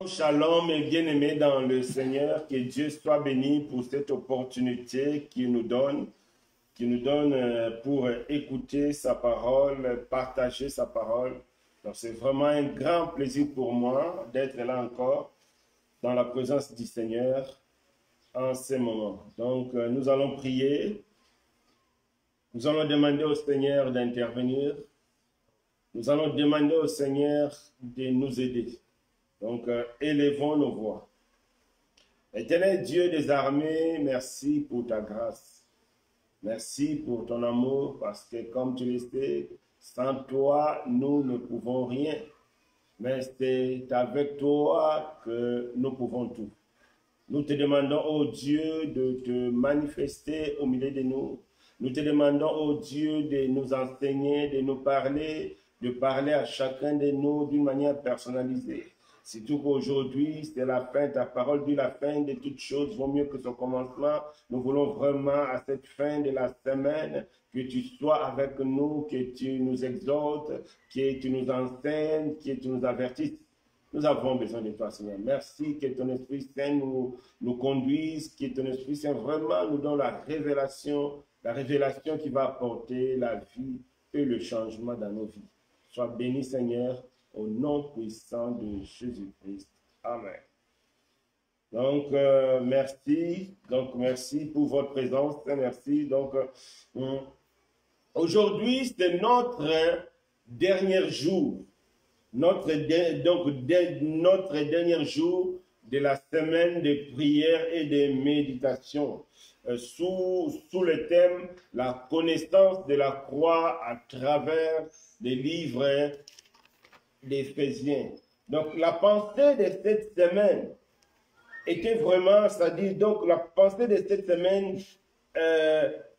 Shalom et bien-aimés dans le Seigneur, que Dieu soit béni pour cette opportunité qu'il nous donne pour écouter sa parole, partager sa parole. Donc c'est vraiment un grand plaisir pour moi d'être là encore dans la présence du Seigneur en ce moment. Donc nous allons prier, nous allons demander au Seigneur d'intervenir, nous allons demander au Seigneur de nous aider. Donc, élevons nos voix. Éternel Dieu des armées, merci pour ta grâce. Merci pour ton amour, parce que comme tu le sais, sans toi, nous ne pouvons rien. Mais c'est avec toi que nous pouvons tout. Nous te demandons, ô Dieu, de te manifester au milieu de nous. Nous te demandons, ô Dieu, de nous enseigner, de nous parler, de parler à chacun de nous d'une manière personnalisée. Surtout qu'aujourd'hui, c'est la fin, ta parole dit la fin de toutes choses vaut mieux que son commencement. Nous voulons vraiment à cette fin de la semaine que tu sois avec nous, que tu nous exhortes, que tu nous enseignes, que tu nous avertisses. Nous avons besoin de toi, Seigneur. Merci que ton Esprit Saint nous conduise, que ton Esprit Saint vraiment nous donne la révélation qui va apporter la vie et le changement dans nos vies. Sois béni, Seigneur, au nom puissant de Jésus-Christ. Amen. Donc, merci. Donc, merci pour votre présence. Merci. Donc, aujourd'hui, c'est notre dernier jour. Notre dernier jour de la semaine de prière et de méditation. Sous le thème « La connaissance de la croix à travers des livres d'Éphésiens ». Donc, la pensée de cette semaine était vraiment, c'est-à-dire, donc, la pensée de cette semaine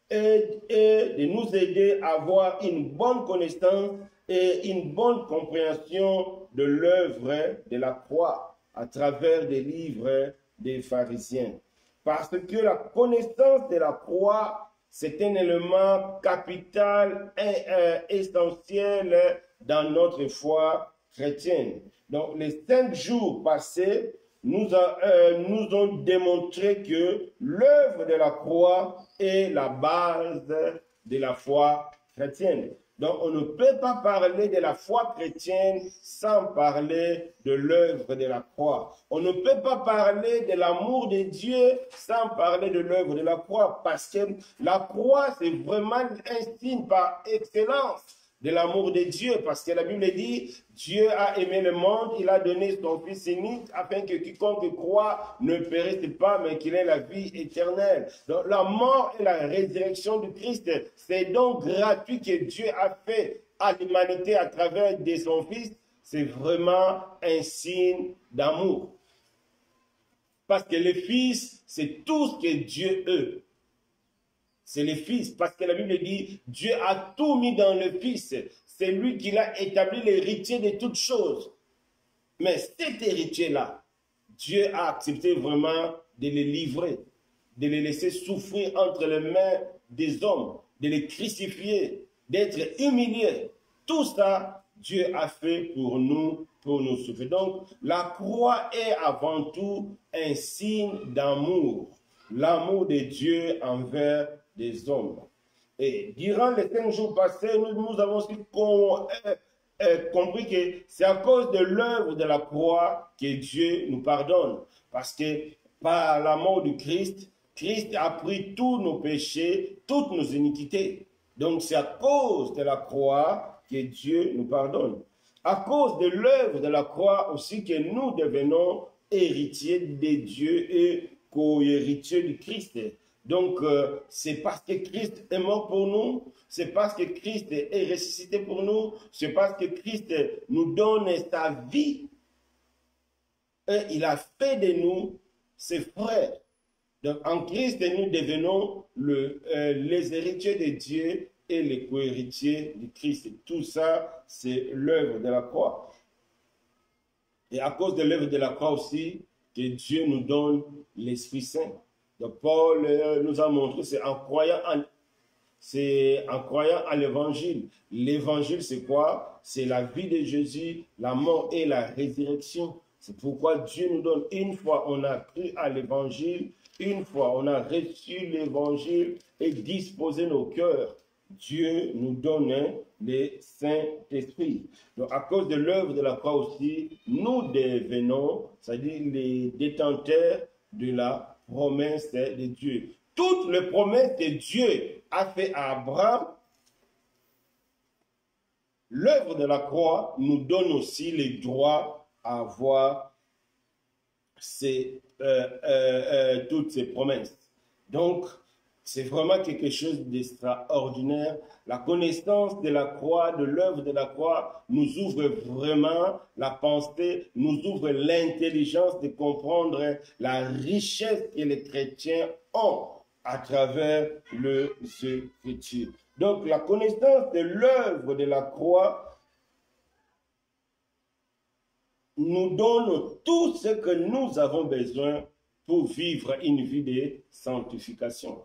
est de nous aider à avoir une bonne connaissance et une bonne compréhension de l'œuvre de la croix à travers des livres des pharisiens. Parce que la connaissance de la croix, c'est un élément capital et essentiel dans notre foi chrétienne. Donc, les 5 jours passés nous ont démontré que l'œuvre de la croix est la base de la foi chrétienne. Donc, on ne peut pas parler de la foi chrétienne sans parler de l'œuvre de la croix. On ne peut pas parler de l'amour de Dieu sans parler de l'œuvre de la croix, parce que la croix, c'est vraiment un signe par excellence de l'amour de Dieu, parce que la Bible dit, Dieu a aimé le monde, il a donné son Fils unique, afin que quiconque croit ne périsse pas, mais qu'il ait la vie éternelle. Donc la mort et la résurrection du Christ, c'est donc gratuit que Dieu a fait à l'humanité à travers de son Fils, c'est vraiment un signe d'amour. Parce que le Fils, c'est tout ce que Dieu est. C'est le Fils, parce que la Bible dit, Dieu a tout mis dans le Fils. C'est lui qui l'a établi l'héritier de toutes choses. Mais cet héritier-là, Dieu a accepté vraiment de le livrer, de le laisser souffrir entre les mains des hommes, de les crucifier, d'être humilié. Tout ça, Dieu a fait pour nous sauver. Donc, la croix est avant tout un signe d'amour. L'amour de Dieu envers des hommes. Et durant les 5 jours passés, nous avons aussi compris que c'est à cause de l'œuvre de la croix que Dieu nous pardonne. Parce que par la mort du Christ, Christ a pris tous nos péchés, toutes nos iniquités. Donc c'est à cause de la croix que Dieu nous pardonne. À cause de l'œuvre de la croix aussi que nous devenons héritiers de Dieu et co-héritiers du Christ. Donc, c'est parce que Christ est mort pour nous, c'est parce que Christ est ressuscité pour nous, c'est parce que Christ nous donne sa vie. Et il a fait de nous ses frères. Donc, en Christ, nous devenons les héritiers de Dieu et les co-héritiers du Christ. Et tout ça, c'est l'œuvre de la croix. Et à cause de l'œuvre de la croix aussi, que Dieu nous donne l'Esprit Saint. Donc Paul nous a montré, c'est en croyant à l'évangile. L'évangile, c'est quoi? C'est la vie de Jésus, la mort et la résurrection. C'est pourquoi Dieu nous donne, une fois on a cru à l'évangile, une fois on a reçu l'évangile et disposé nos cœurs, Dieu nous donne le Saint-Esprit. Donc à cause de l'œuvre de la croix aussi, nous devenons, c'est-à-dire les détenteurs de la promesse de Dieu. Toutes les promesses que Dieu a fait à Abraham, l'œuvre de la croix nous donne aussi le droit à avoir toutes ces promesses. Donc, c'est vraiment quelque chose d'extraordinaire. La connaissance de la croix, de l'œuvre de la croix, nous ouvre vraiment la pensée, nous ouvre l'intelligence de comprendre la richesse que les chrétiens ont à travers le Écriture. Donc, la connaissance de l'œuvre de la croix nous donne tout ce que nous avons besoin pour vivre une vie de sanctification.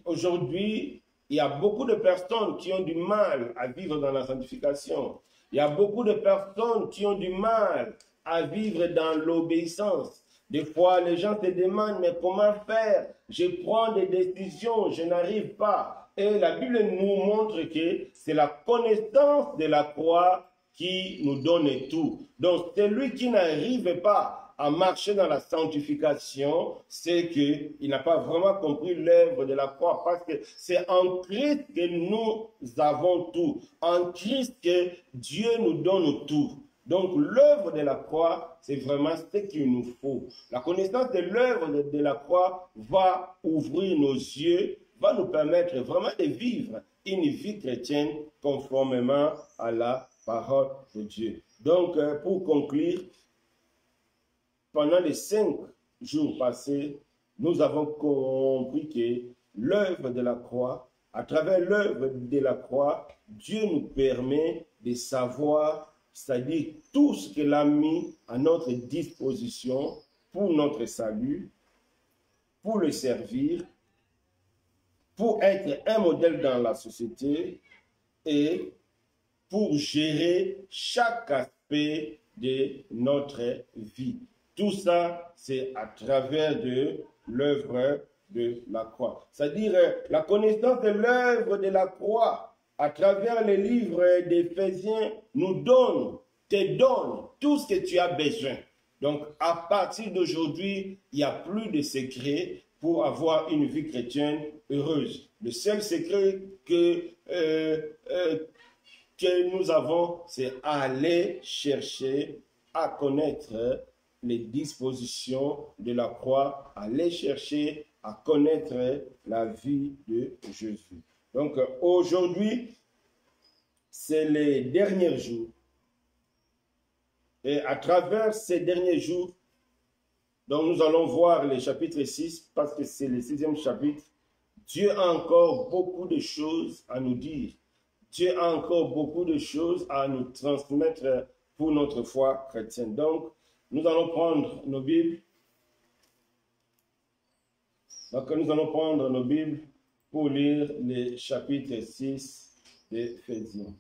Aujourd'hui, il y a beaucoup de personnes qui ont du mal à vivre dans la sanctification. Il y a beaucoup de personnes qui ont du mal à vivre dans l'obéissance. Des fois, les gens te demandent, mais comment faire? Je prends des décisions, je n'arrive pas. Et la Bible nous montre que c'est la connaissance de la croix qui nous donne tout. Donc, celui qui n'arrive pas à marcher dans la sanctification, c'est qu'il n'a pas vraiment compris l'œuvre de la croix, parce que c'est en Christ que nous avons tout. En Christ que Dieu nous donne tout. Donc, l'œuvre de la croix, c'est vraiment ce qu'il nous faut. La connaissance de l'œuvre de la croix va ouvrir nos yeux, va nous permettre vraiment de vivre une vie chrétienne conformément à la parole de Dieu. Donc, pour conclure, pendant les 5 jours passés, nous avons compris que l'œuvre de la croix, à travers l'œuvre de la croix, Dieu nous permet de savoir, c'est-à-dire tout ce qu'il a mis à notre disposition pour notre salut, pour le servir, pour être un modèle dans la société et pour gérer chaque aspect de notre vie. Tout ça, c'est à travers de l'œuvre de la croix. C'est-à-dire la connaissance de l'œuvre de la croix à travers les livres d'Éphésiens nous te donne tout ce que tu as besoin. Donc, à partir d'aujourd'hui, il n'y a plus de secret pour avoir une vie chrétienne heureuse. Le seul secret que nous avons, c'est aller chercher à connaître les dispositions de la croix, aller chercher à connaître la vie de Jésus. Donc aujourd'hui, c'est les derniers jours. Et à travers ces derniers jours, donc nous allons voir le chapitre 6, parce que c'est le 6e chapitre. Dieu a encore beaucoup de choses à nous dire. Dieu a encore beaucoup de choses à nous transmettre pour notre foi chrétienne. Donc, nous allons prendre nos Bibles. Donc, nous allons prendre nos Bibles pour lire le chapitre 6 d'Éphésiens.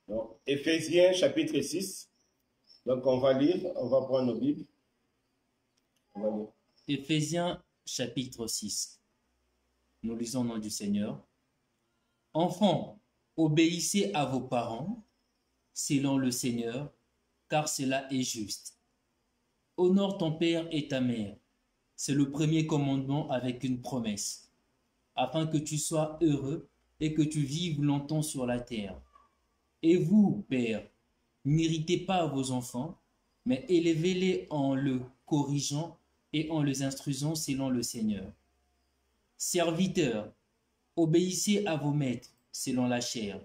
Donc, Éphésiens chapitre 6. Donc, on va lire, on va prendre nos Bibles. On va lire. Éphésiens chapitre 6. Nous lisons au nom du Seigneur. Enfants, obéissez à vos parents, selon le Seigneur, car cela est juste. Honore ton père et ta mère. C'est le premier commandement avec une promesse, afin que tu sois heureux et que tu vives longtemps sur la terre. Et vous, pères, n'irritez pas vos enfants, mais élevez-les en le corrigeant et en les instruisant selon le Seigneur. Serviteurs, obéissez à vos maîtres selon la chair,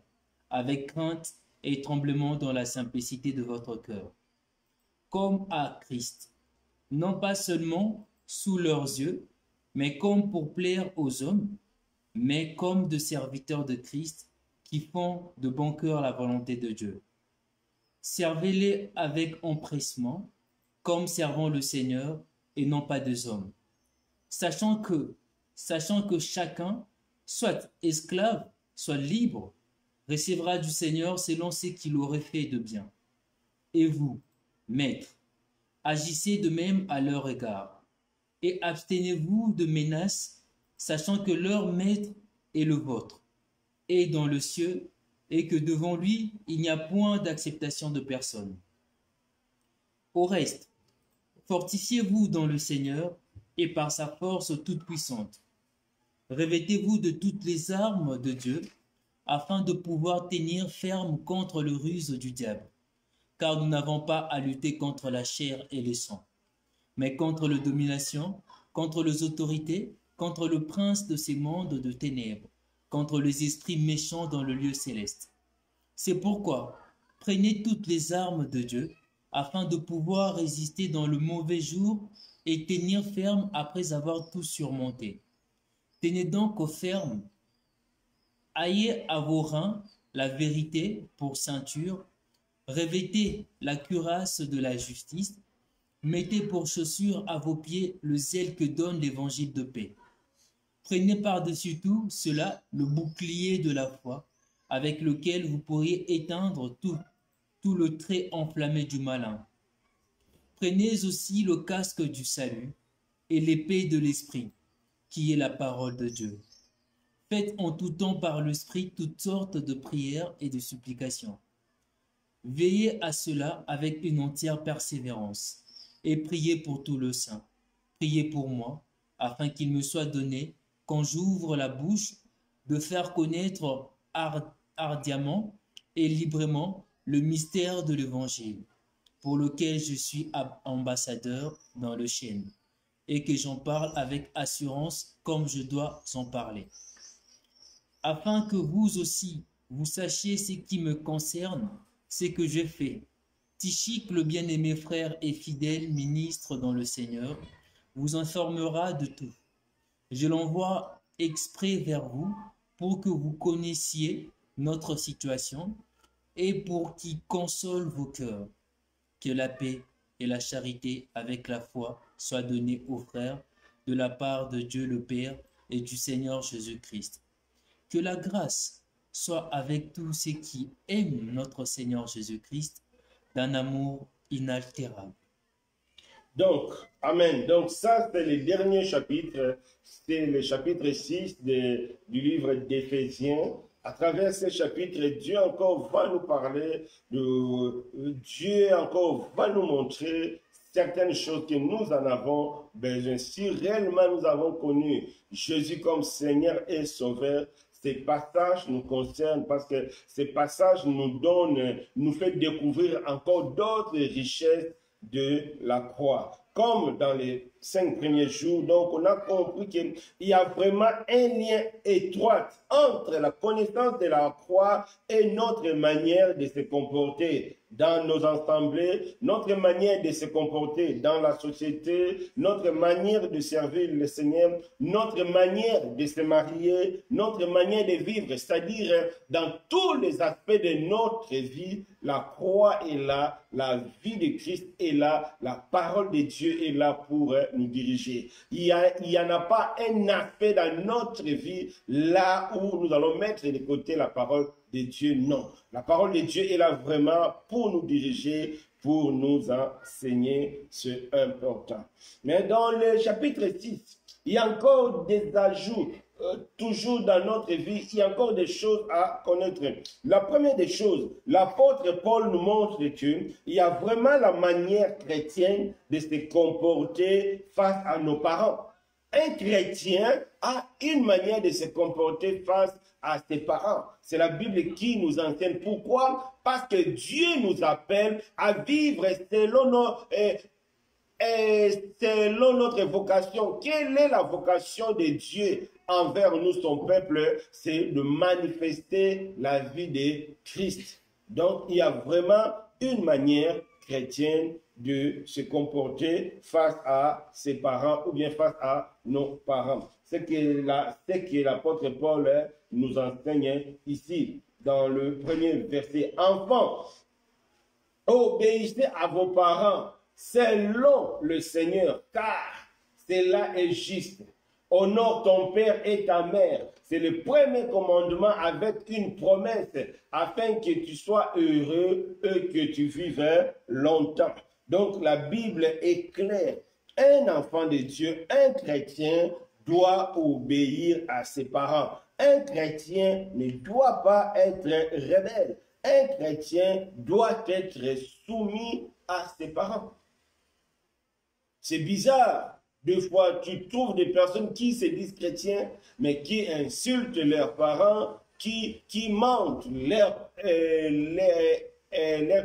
avec crainte et tremblement dans la simplicité de votre cœur, comme à Christ, non pas seulement sous leurs yeux, mais comme pour plaire aux hommes, mais comme de serviteurs de Christ qui font de bon cœur la volonté de Dieu. Servez-les avec empressement, comme servant le Seigneur et non pas des hommes, sachant que chacun, soit esclave, soit libre, recevra du Seigneur selon ce qu'il aurait fait de bien. Et vous, maîtres, agissez de même à leur égard, et abstenez-vous de menaces, sachant que leur maître est le vôtre, et dans le ciel, et que devant lui, il n'y a point d'acceptation de personne. Au reste, fortifiez-vous dans le Seigneur et par sa force toute puissante. Revêtez-vous de toutes les armes de Dieu, afin de pouvoir tenir ferme contre le ruse du diable. Car nous n'avons pas à lutter contre la chair et le sang, mais contre les dominations, contre les autorités, contre le prince de ces mondes de ténèbres, contre les esprits méchants dans le lieu céleste. C'est pourquoi, prenez toutes les armes de Dieu, afin de pouvoir résister dans le mauvais jour et tenir ferme après avoir tout surmonté. Tenez donc au ferme, ayez à vos reins la vérité pour ceinture, revêtez la cuirasse de la justice, mettez pour chaussure à vos pieds le zèle que donne l'évangile de paix. Prenez par-dessus tout cela le bouclier de la foi, avec lequel vous pourriez éteindre tout le trait enflammé du malin. Prenez aussi le casque du salut et l'épée de l'esprit, qui est la parole de Dieu. Faites en tout temps par l'esprit toutes sortes de prières et de supplications. Veillez à cela avec une entière persévérance, et priez pour tout le saint. Priez pour moi, afin qu'il me soit donné, quand j'ouvre la bouche, de faire connaître ardemment et librement le mystère de l'Évangile, pour lequel je suis ambassadeur dans le ciel, et que j'en parle avec assurance comme je dois en parler. Afin que vous aussi, vous sachiez ce qui me concerne, ce que je fais. Tychique, le bien-aimé frère et fidèle ministre dans le Seigneur, vous informera de tout. Je l'envoie exprès vers vous pour que vous connaissiez notre situation et pour qu'il console vos cœurs. Que la paix et la charité avec la foi soient données aux frères de la part de Dieu le Père et du Seigneur Jésus-Christ. Que la grâce soit avec tous ceux qui aiment notre Seigneur Jésus-Christ d'un amour inaltérable. Donc, Amen. Donc ça, c'est le dernier chapitre, c'est le chapitre 6 du livre d'Éphésiens. À travers ce chapitre, Dieu encore va nous parler, Dieu encore va nous montrer certaines choses que nous en avons besoin. Si réellement nous avons connu Jésus comme Seigneur et Sauveur, ces passages nous concernent parce que ces passages nous fait découvrir encore d'autres richesses de la croix. Comme dans les 5 premiers jours, donc on a compris qu'il y a vraiment un lien étroit entre la connaissance de la croix et notre manière de se comporter dans nos assemblées, notre manière de se comporter dans la société, notre manière de servir le Seigneur, notre manière de se marier, notre manière de vivre, c'est-à-dire dans tous les aspects de notre vie, la croix est là, la vie de Christ est là, la parole de Dieu est là pour nous diriger. Il y en a pas un aspect dans notre vie là où nous allons mettre de côté la parole de Dieu, non. La parole de Dieu est là vraiment pour nous diriger, pour nous enseigner, c'est important. Mais dans le chapitre 6, il y a encore des ajouts. Toujours dans notre vie, il y a encore des choses à connaître. La première des choses, l'apôtre Paul nous montre qu'il y a vraiment la manière chrétienne de se comporter face à nos parents. Un chrétien a une manière de se comporter face à ses parents. C'est la Bible qui nous enseigne. Pourquoi? Parce que Dieu nous appelle à vivre selon notre vocation. Quelle est la vocation de Dieu envers nous, son peuple? C'est de manifester la vie de Christ. Donc, il y a vraiment une manière chrétienne de se comporter face à ses parents ou bien face à nos parents. C'est que l'apôtre Paul nous enseigne ici dans le premier verset. Enfants, Obéissez à vos parents selon le Seigneur, car cela est juste. Honore ton père et ta mère. C'est le premier commandement avec une promesse, afin que tu sois heureux et que tu vives longtemps. Donc la Bible est claire. Un enfant de Dieu, un chrétien, doit obéir à ses parents. Un chrétien ne doit pas être rebelle. Un chrétien doit être soumis à ses parents. C'est bizarre. Des fois, tu trouves des personnes qui se disent chrétiens, mais qui insultent leurs parents, qui mentent leurs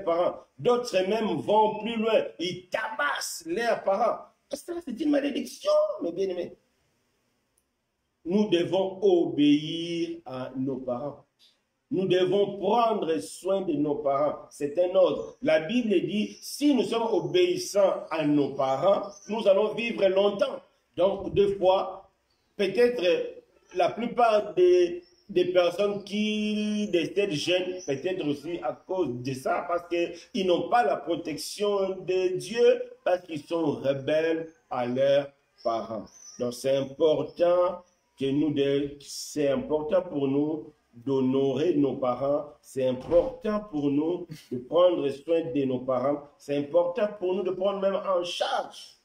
parents. D'autres même vont plus loin. Ils tabassent leurs parents. Ça, c'est une malédiction, mes bien-aimés. Nous devons obéir à nos parents. Nous devons prendre soin de nos parents. C'est un ordre. La Bible dit, si nous sommes obéissants à nos parents, nous allons vivre longtemps. Donc, des fois, peut-être la plupart des personnes qui décèdent jeunes, peut-être aussi à cause de ça, parce qu'ils n'ont pas la protection de Dieu, parce qu'ils sont rebelles à leurs parents. Donc, c'est important pour nous d'honorer nos parents, c'est important pour nous de prendre soin de nos parents, c'est important pour nous de prendre même en charge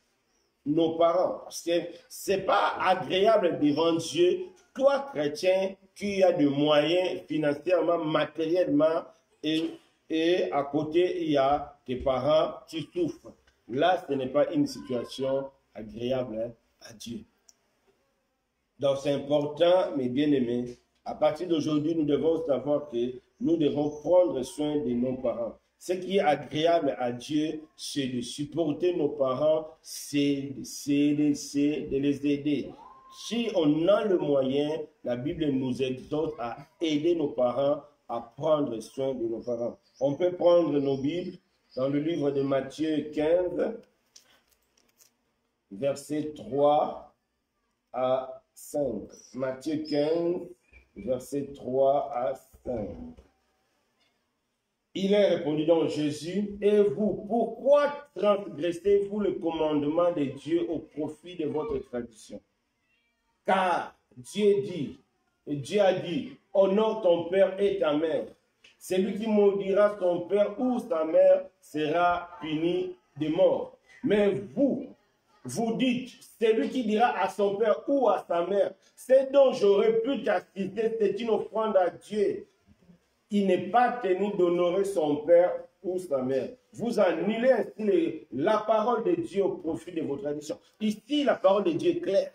nos parents, parce que c'est pas agréable devant Dieu, toi chrétien, qui as des moyens financièrement, matériellement, et à côté il y a tes parents qui souffrent. Là, ce n'est pas une situation agréable à Dieu. Donc c'est important, mes bien-aimés, à partir d'aujourd'hui, nous devons savoir que nous devons prendre soin de nos parents. Ce qui est agréable à Dieu, c'est de supporter nos parents, c'est de les aider. Si on a le moyen, la Bible nous exhorte à aider nos parents, à prendre soin de nos parents. On peut prendre nos Bibles dans le livre de Matthieu 15, versets 3 à 5. Matthieu 15, versets 3 à 5. Il est répondu donc Jésus, et vous, pourquoi transgressez-vous le commandement de Dieu au profit de votre tradition? Car Dieu a dit, honore ton père et ta mère. Celui qui maudira son père ou sa mère sera puni de mort. Mais vous dites, celui qui dira à son père ou à sa mère, c'est dont j'aurais pu t'assister, c'est une offrande à Dieu. Il n'est pas tenu d'honorer son père ou sa mère. Vous annulez ainsi la parole de Dieu au profit de vos traditions. Ici, la parole de Dieu est claire.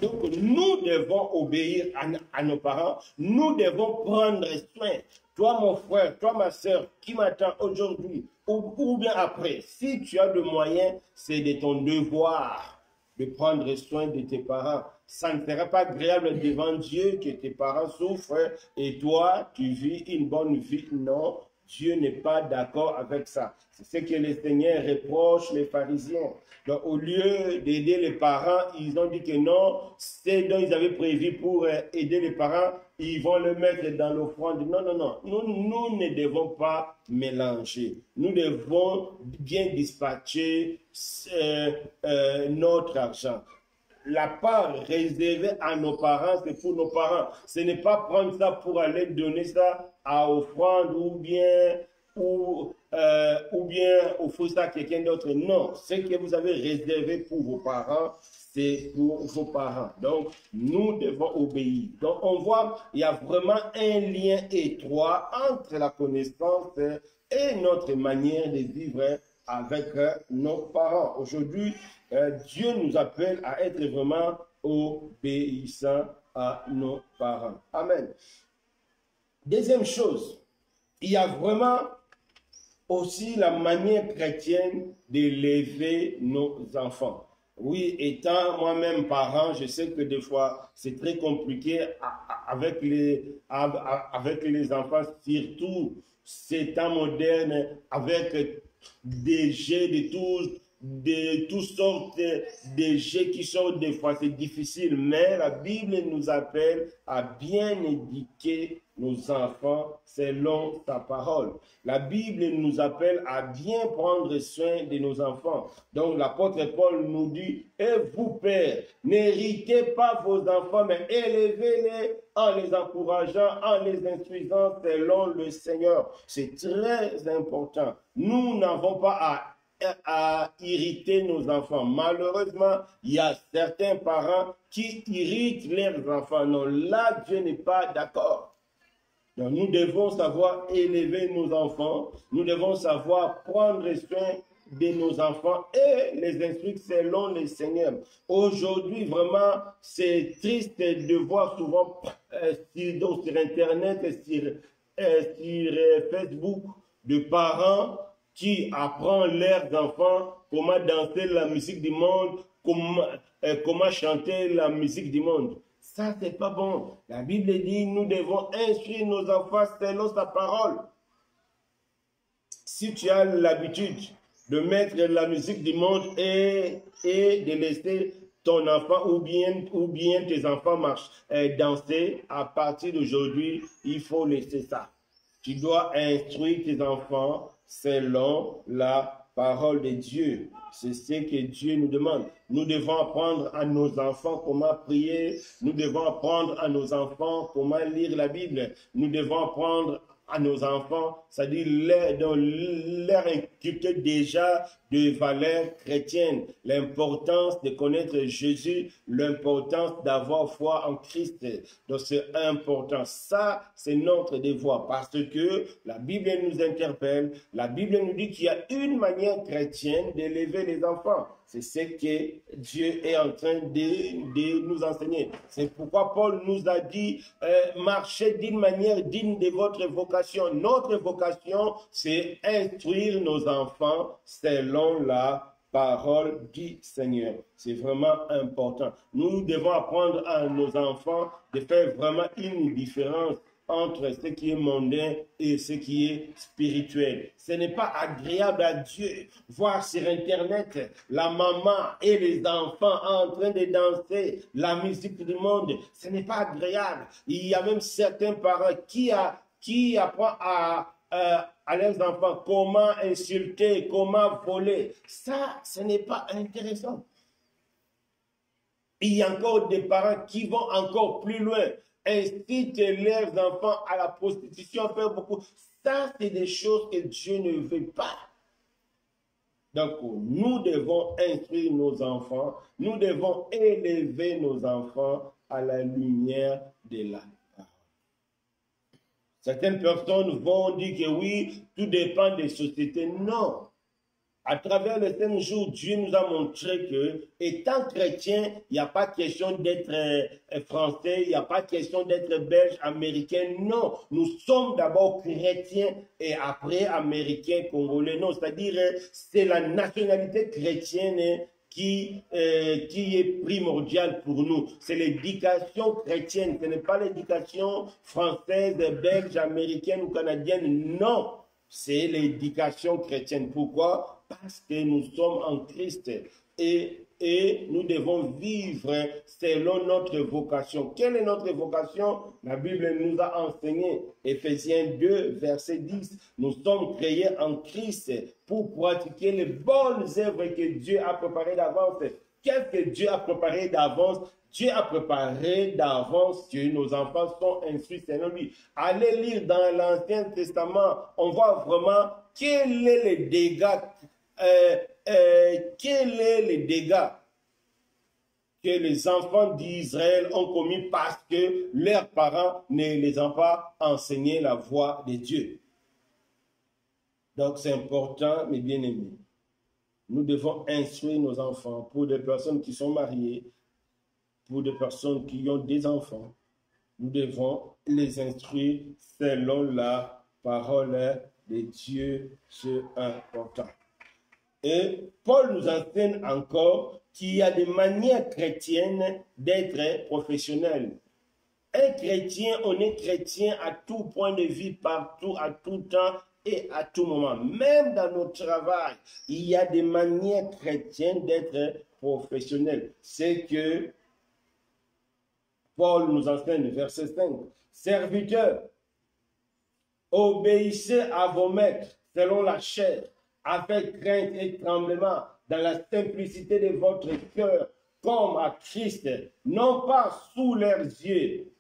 Donc, nous devons obéir à nos parents. Nous devons prendre soin. Toi, mon frère, toi, ma soeur, qui m'attend aujourd'hui ou bien après, si tu as le moyen, c'est de ton devoir de prendre soin de tes parents. Ça ne sera pas agréable devant Dieu que tes parents souffrent et toi, tu vis une bonne vie. Non, Dieu n'est pas d'accord avec ça. C'est ce que le Seigneur reproche les pharisiens. Donc, au lieu d'aider les parents, ils ont dit que non, c'est dont ils avaient prévu pour aider les parents, ils vont le mettre dans l'offrande. Non, non, non. Nous ne devons pas mélanger. Nous devons bien dispatcher notre argent. La part réservée à nos parents, c'est pour nos parents. Ce n'est pas prendre ça pour aller donner ça à offrande ou bien offrir ça à quelqu'un d'autre. Non, ce que vous avez réservé pour vos parents, c'est pour vos parents. Donc, nous devons obéir. Donc, on voit, il y a vraiment un lien étroit entre la connaissance et notre manière de vivre avec nos parents. Aujourd'hui, Dieu nous appelle à être vraiment obéissants à nos parents. Amen. Deuxième chose, il y a vraiment aussi la manière chrétienne d'élever nos enfants. Oui, étant moi-même parent, je sais que des fois, c'est très compliqué avec les enfants, surtout ces temps modernes, avec des jeux de toutes sortes de jeux qui sortent des fois, c'est difficile, mais la Bible nous appelle à bien éduquer nos enfants selon sa parole. La Bible nous appelle à bien prendre soin de nos enfants. Donc l'apôtre Paul nous dit, et vous pères, n'héritez pas vos enfants, mais élevez-les en les encourageant, en les instruisant selon le Seigneur. C'est très important. Nous n'avons pas à irriter nos enfants. Malheureusement, il y a certains parents qui irritent leurs enfants. Non, là, Dieu n'est pas d'accord. Donc, nous devons savoir élever nos enfants. Nous devons savoir prendre soin de nos enfants et les instruire selon le Seigneur. Aujourd'hui, vraiment, c'est triste de voir souvent sur Internet, sur Facebook, de parents qui apprennent leurs enfants comment danser la musique du monde, comment chanter la musique du monde. Ça, c'est pas bon. La Bible dit, nous devons instruire nos enfants selon sa parole. Si tu as l'habitude de mettre la musique du monde et de laisser ton enfant ou bien tes enfants danser, à partir d'aujourd'hui, il faut laisser ça. Tu dois instruire tes enfants selon la parole de Dieu. C'est ce que Dieu nous demande. Nous devons apprendre à nos enfants comment prier. Nous devons apprendre à nos enfants comment lire la Bible. Nous devons apprendre à nos enfants, c'est-à-dire leur inculquer déjà des valeurs chrétiennes, l'importance de connaître Jésus, l'importance d'avoir foi en Christ. Donc c'est important. Ça, c'est notre devoir parce que la Bible nous interpelle, la Bible nous dit qu'il y a une manière chrétienne d'élever les enfants. C'est ce que Dieu est en train de nous enseigner. C'est pourquoi Paul nous a dit, marchez d'une manière digne de votre vocation. Notre vocation, c'est instruire nos enfants selon la parole du Seigneur. C'est vraiment important. Nous devons apprendre à nos enfants de faire vraiment une différence entre ce qui est mondain et ce qui est spirituel. Ce n'est pas agréable à Dieu voir sur Internet la maman et les enfants en train de danser la musique du monde. Ce n'est pas agréable. Il y a même certains parents qui apprennent à leurs enfants comment insulter, comment voler. Ça, ce n'est pas intéressant. Il y a encore des parents qui vont encore plus loin, incitent leurs enfants à la prostitution, faire beaucoup. Ça, c'est des choses que Dieu ne veut pas. Donc, nous devons instruire nos enfants, nous devons élever nos enfants à la lumière de la parole. Certaines personnes vont dire que oui, tout dépend des sociétés. Non. À travers les 5 jours, Dieu nous a montré que, étant chrétien, il n'y a pas question d'être français, il n'y a pas question d'être belge, américain. Non, nous sommes d'abord chrétiens et après américains, congolais. Non, c'est-à-dire, c'est la nationalité chrétienne qui est primordiale pour nous. C'est l'éducation chrétienne, ce n'est pas l'éducation française, belge, américaine ou canadienne. Non, c'est l'éducation chrétienne. Pourquoi? Parce que nous sommes en Christ et nous devons vivre selon notre vocation. Quelle est notre vocation? La Bible nous a enseigné, Éphésiens 2, verset 10. Nous sommes créés en Christ pour pratiquer les bonnes œuvres que Dieu a préparées d'avance. Qu'est-ce que Dieu a préparé d'avance? Dieu a préparé d'avance que nos enfants sont instruits selon lui. Allez lire dans l'Ancien Testament, on voit vraiment quel est le dégât que les enfants d'Israël ont commis parce que leurs parents ne les ont pas enseigné la voie de Dieu. Donc c'est important, mes bien-aimés. Nous devons instruire nos enfants pour des personnes qui sont mariées, pour des personnes qui ont des enfants. Nous devons les instruire selon la parole de Dieu. C'est important. Et Paul nous enseigne encore qu'il y a des manières chrétiennes d'être professionnel. Un chrétien, on est chrétien à tout point de vue, partout, à tout temps et à tout moment. Même dans notre travail, il y a des manières chrétiennes d'être professionnel. C'est que Paul nous enseigne, verset 5, « Serviteurs, Obéissez à vos maîtres selon la chair, avec crainte et tremblement, dans la simplicité de votre cœur, comme à Christ, non pas sous leurs yeux,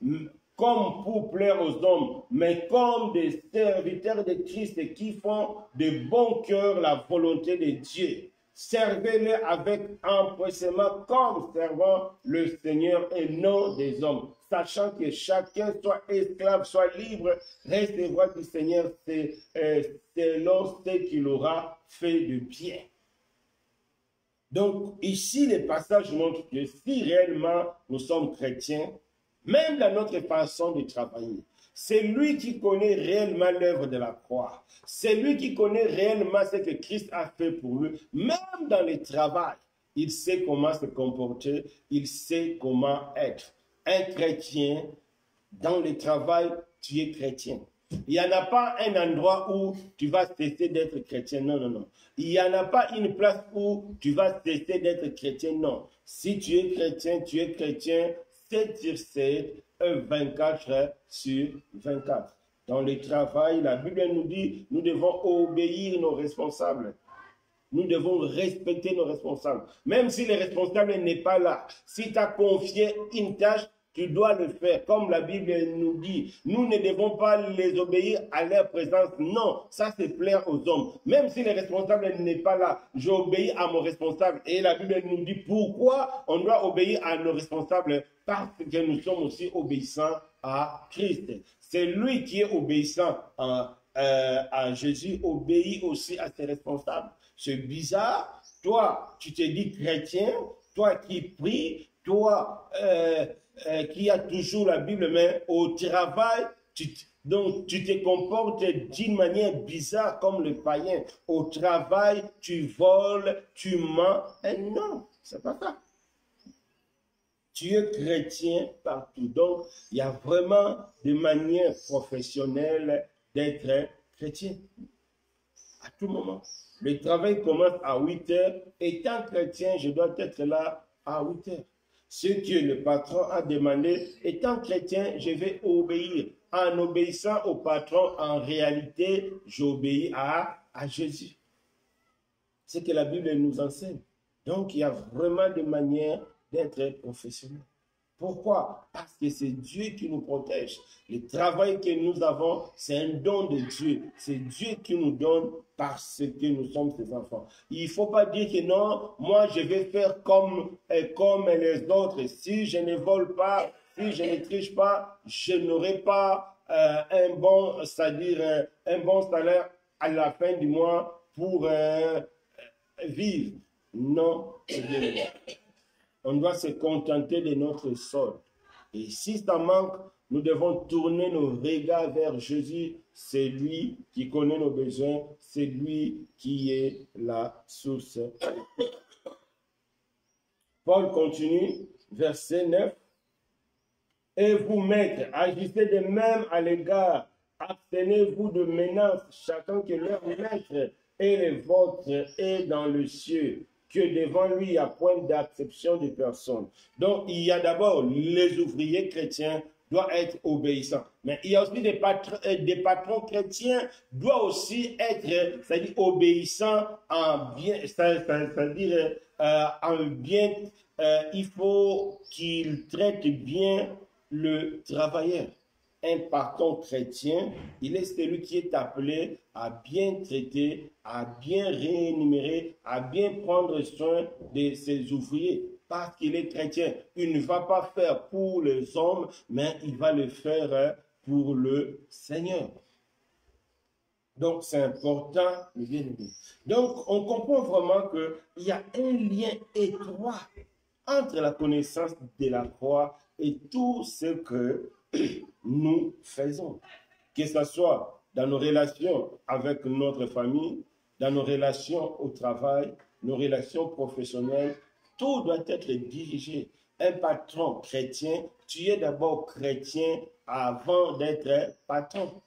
comme pour plaire aux hommes, mais comme des serviteurs de Christ qui font de bon cœur la volonté de Dieu. Servez-les avec empressement comme servant le Seigneur et non des hommes, sachant que chacun, soit esclave, soit libre, recevra du Seigneur selon ce qu'il aura fait de bien. Donc ici, le passage montre que si réellement nous sommes chrétiens, même dans notre façon de travailler, c'est lui qui connaît réellement l'œuvre de la croix. C'est lui qui connaît réellement ce que Christ a fait pour lui. Même dans le travail, il sait comment se comporter, il sait comment être. Un chrétien, dans le travail, tu es chrétien. Il n'y en a pas un endroit où tu vas cesser d'être chrétien. Non, non, non. Il n'y en a pas une place où tu vas cesser d'être chrétien. Non. Si tu es chrétien, 7 sur 7, 24 heures sur 24. Dans le travail, la Bible nous dit, nous devons obéir nos responsables. Nous devons respecter nos responsables. Même si le responsable n'est pas là, si tu as confié une tâche, tu dois le faire. Comme la Bible nous dit, nous ne devons pas les obéir à leur présence. Non, ça c'est plaire aux hommes. Même si le responsable n'est pas là, j'obéis à mon responsable. Et la Bible nous dit pourquoi on doit obéir à nos responsables. Parce que nous sommes aussi obéissants à Christ. C'est lui qui est obéissant à Jésus, obéit aussi à ses responsables. C'est bizarre. Toi, tu te dis chrétien, toi qui pries, toi qui as toujours la Bible, mais au travail, donc tu te comportes d'une manière bizarre comme le païen. Au travail, tu voles, tu mens. Et non, c'est pas ça. Tu es chrétien partout. Donc, il y a vraiment des manières professionnelles d'être chrétien. À tout moment. Le travail commence à 8 heures. Étant chrétien, je dois être là à 8 heures. Ce que le patron a demandé, étant chrétien, je vais obéir. En obéissant au patron, en réalité, j'obéis à Jésus. C'est ce que la Bible nous enseigne. Donc, il y a vraiment des manières d'être professionnel. Pourquoi? Parce que c'est Dieu qui nous protège. Le travail que nous avons, c'est un don de Dieu. C'est Dieu qui nous donne parce que nous sommes ses enfants. Il ne faut pas dire que non, moi je vais faire comme les autres. Si je ne vole pas, si je ne triche pas, je n'aurai pas un bon salaire à la fin du mois pour vivre. Non, on doit se contenter de notre solde. Et si ça manque, nous devons tourner nos regards vers Jésus. C'est lui qui connaît nos besoins. C'est lui qui est la source. Paul continue, verset 9. Et vous, maîtres, agissez de même à l'égard. Abstenez-vous de menaces, chacun que leur maître et le vôtre est dans le cieux, que devant lui, il n'y a point d'acception de personne. Donc, il y a d'abord les ouvriers chrétiens doivent être obéissants. Mais il y a aussi des patrons chrétiens doivent aussi être, c'est-à-dire obéissants en bien, c'est-à-dire en bien, il faut qu'ils traitent bien le travailleur. Un patron chrétien, il est celui qui est appelé à bien traiter, à bien rémunérer, à bien prendre soin de ses ouvriers. Parce qu'il est chrétien, il ne va pas faire pour les hommes, mais il va le faire pour le Seigneur. Donc, c'est important, le bien-aimé. Donc, on comprend vraiment qu'il y a un lien étroit entre la connaissance de la croix et tout ce que nous faisons. Que ce soit dans nos relations avec notre famille, dans nos relations au travail, nos relations professionnelles, tout doit être dirigé. Un patron chrétien, tu es d'abord chrétien avant d'être patron.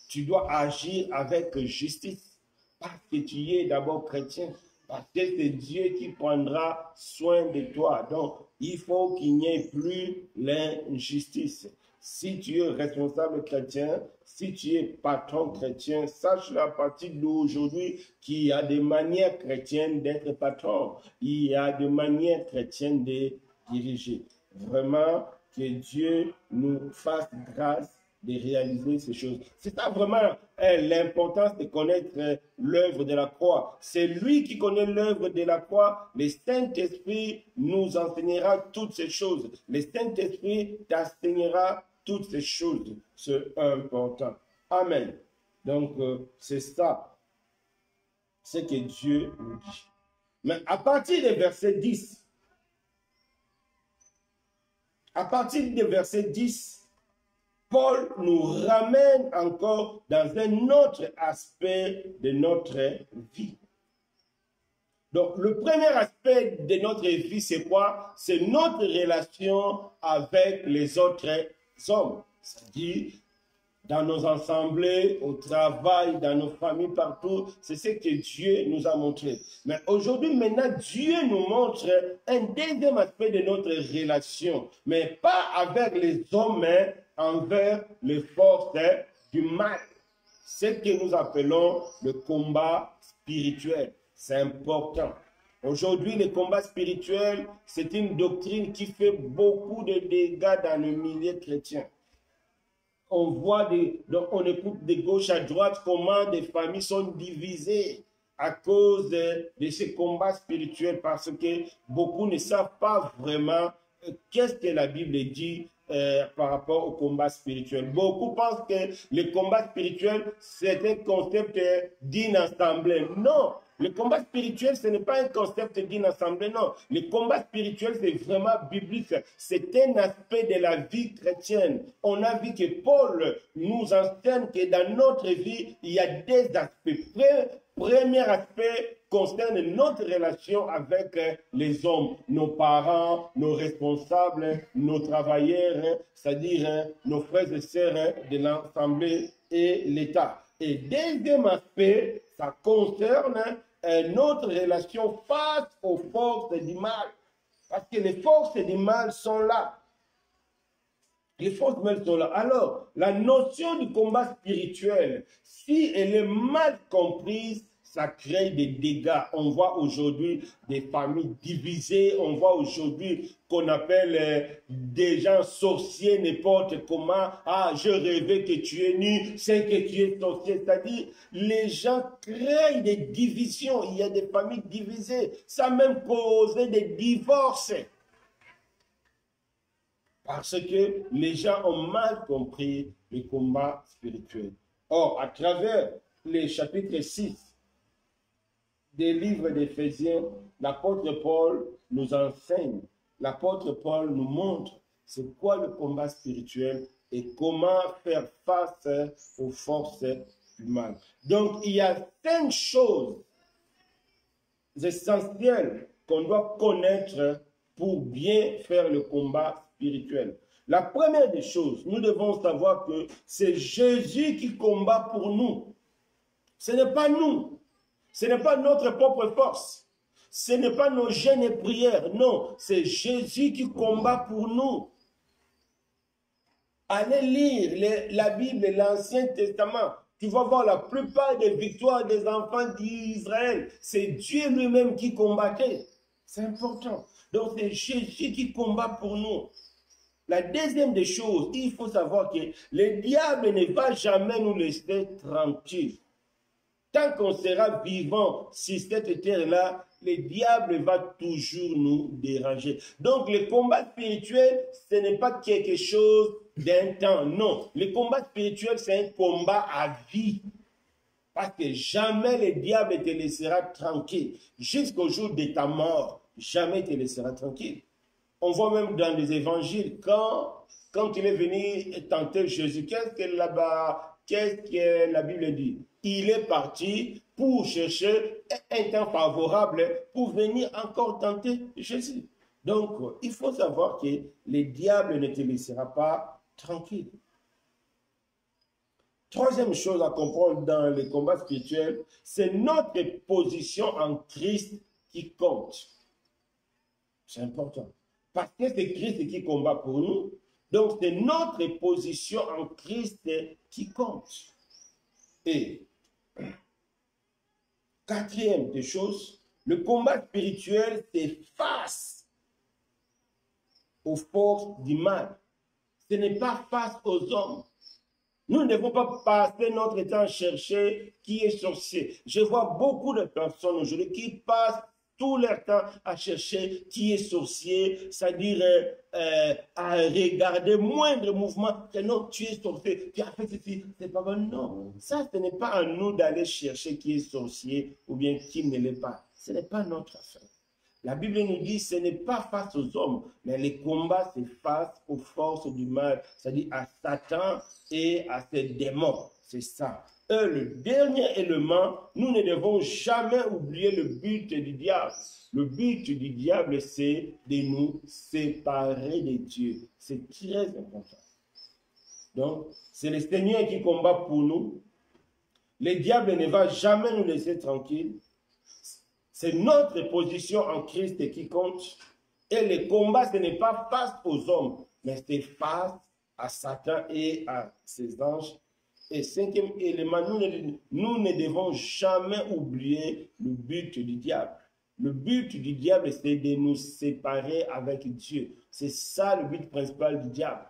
Tu dois agir avec justice parce que tu es d'abord chrétien. Parce que c'est Dieu qui prendra soin de toi. Donc, il faut qu'il n'y ait plus l'injustice. Si tu es responsable chrétien, si tu es patron chrétien, sache à partir d'aujourd'hui qu'il y a des manières chrétiennes d'être patron. Il y a des manières chrétiennes de diriger. Vraiment, que Dieu nous fasse grâce de réaliser ces choses. C'est ça vraiment l'importance de connaître l'œuvre de la croix. C'est lui qui connaît l'œuvre de la croix. Le Saint-Esprit nous enseignera toutes ces choses. Le Saint-Esprit t'enseignera toutes ces choses. C'est important. Amen. Donc, c'est ça. C'est que Dieu nous dit. Mais à partir du verset 10, Paul nous ramène encore dans un autre aspect de notre vie. Donc, le premier aspect de notre vie, c'est quoi? C'est notre relation avec les autres hommes. C'est-à-dire, dans nos assemblées, au travail, dans nos familles, partout, c'est ce que Dieu nous a montré. Mais aujourd'hui, maintenant, Dieu nous montre un deuxième aspect de notre relation, mais pas avec les hommes, mais envers les forces du mal. Ce que nous appelons le combat spirituel. C'est important. Aujourd'hui, le combat spirituel, c'est une doctrine qui fait beaucoup de dégâts dans le milieu chrétien. On voit, on écoute de gauche à droite comment des familles sont divisées à cause de ces combats spirituels parce que beaucoup ne savent pas vraiment qu'est-ce que la Bible dit par rapport au combat spirituel. Beaucoup pensent que le combat spirituel, c'est un concept d'une assemblée. Non! Le combat spirituel, ce n'est pas un concept d'une assemblée, non. Le combat spirituel, c'est vraiment biblique. C'est un aspect de la vie chrétienne. On a vu que Paul nous enseigne que dans notre vie, il y a des aspects. Premier aspect concerne notre relation avec les hommes, nos parents, nos responsables, nos travailleurs, c'est-à-dire nos frères et sœurs de l'Assemblée et l'État. Et deuxième aspect, ça concerne notre relation face aux forces du mal. Parce que les forces du mal sont là. Les forces du mal sont là. Alors, la notion du combat spirituel, si elle est mal comprise, ça crée des dégâts. On voit aujourd'hui des familles divisées. On voit aujourd'hui qu'on appelle des gens sorciers, n'importe comment. Ah, je rêvais que tu es nu, c'est que tu es sorcier. C'est-à-dire, les gens créent des divisions. Il y a des familles divisées. Ça a même causé des divorces. Parce que les gens ont mal compris le combat spirituel. Or, à travers les chapitres 6, des livres d'Éphésiens, l'apôtre Paul nous enseigne, l'apôtre Paul nous montre c'est quoi le combat spirituel et comment faire face aux forces du mal. Donc, il y a 5 choses essentielles qu'on doit connaître pour bien faire le combat spirituel. La première des choses, nous devons savoir que c'est Jésus qui combat pour nous. Ce n'est pas nous. Ce n'est pas notre propre force. Ce n'est pas nos jeûnes et prières. Non, c'est Jésus qui combat pour nous. Allez lire la Bible et l'Ancien Testament. Tu vas voir la plupart des victoires des enfants d'Israël. C'est Dieu lui-même qui combattait. C'est important. Donc c'est Jésus qui combat pour nous. La deuxième des choses, il faut savoir que le diable ne va jamais nous laisser tranquilles. Tant qu'on sera vivant sur cette terre-là, le diable va toujours nous déranger. Donc le combat spirituel, ce n'est pas quelque chose d'un temps. Non, le combat spirituel, c'est un combat à vie. Parce que jamais le diable ne te laissera tranquille. Jusqu'au jour de ta mort, jamais il te laissera tranquille. On voit même dans les évangiles, quand il est venu tenter Jésus, qu'est-ce que la Bible dit? Il est parti pour chercher un temps favorable pour venir encore tenter Jésus. Donc, il faut savoir que le diable ne te laissera pas tranquille. Troisième chose à comprendre dans le combat spirituel, c'est notre position en Christ qui compte. C'est important. Parce que c'est Christ qui combat pour nous. Donc, c'est notre position en Christ qui compte. Et quatrième des choses, le combat spirituel, c'est face aux forces du mal. Ce n'est pas face aux hommes. Nous ne devons pas passer notre temps à chercher qui est sorcier. Je vois beaucoup de personnes aujourd'hui qui passent tout leur temps à chercher qui est sorcier, c'est-à-dire à regarder moindre mouvement, que non, tu es sorcier, tu as fait ceci, c'est pas bon. Non, ça, ce n'est pas à nous d'aller chercher qui est sorcier ou bien qui ne l'est pas. Ce n'est pas notre affaire. La Bible nous dit ce n'est pas face aux hommes, mais les combats, c'est face aux forces du mal, c'est-à-dire à Satan et à ses démons. C'est ça. Et le dernier élément, nous ne devons jamais oublier le but du diable. Le but du diable, c'est de nous séparer de Dieu. C'est très important. Donc, c'est le Seigneur qui combat pour nous. Le diable ne va jamais nous laisser tranquilles. C'est notre position en Christ qui compte. Et le combat, ce n'est pas face aux hommes, mais c'est face à Satan et à ses anges. Et cinquième élément, nous ne devons jamais oublier le but du diable. Le but du diable, c'est de nous séparer avec Dieu. C'est ça le but principal du diable.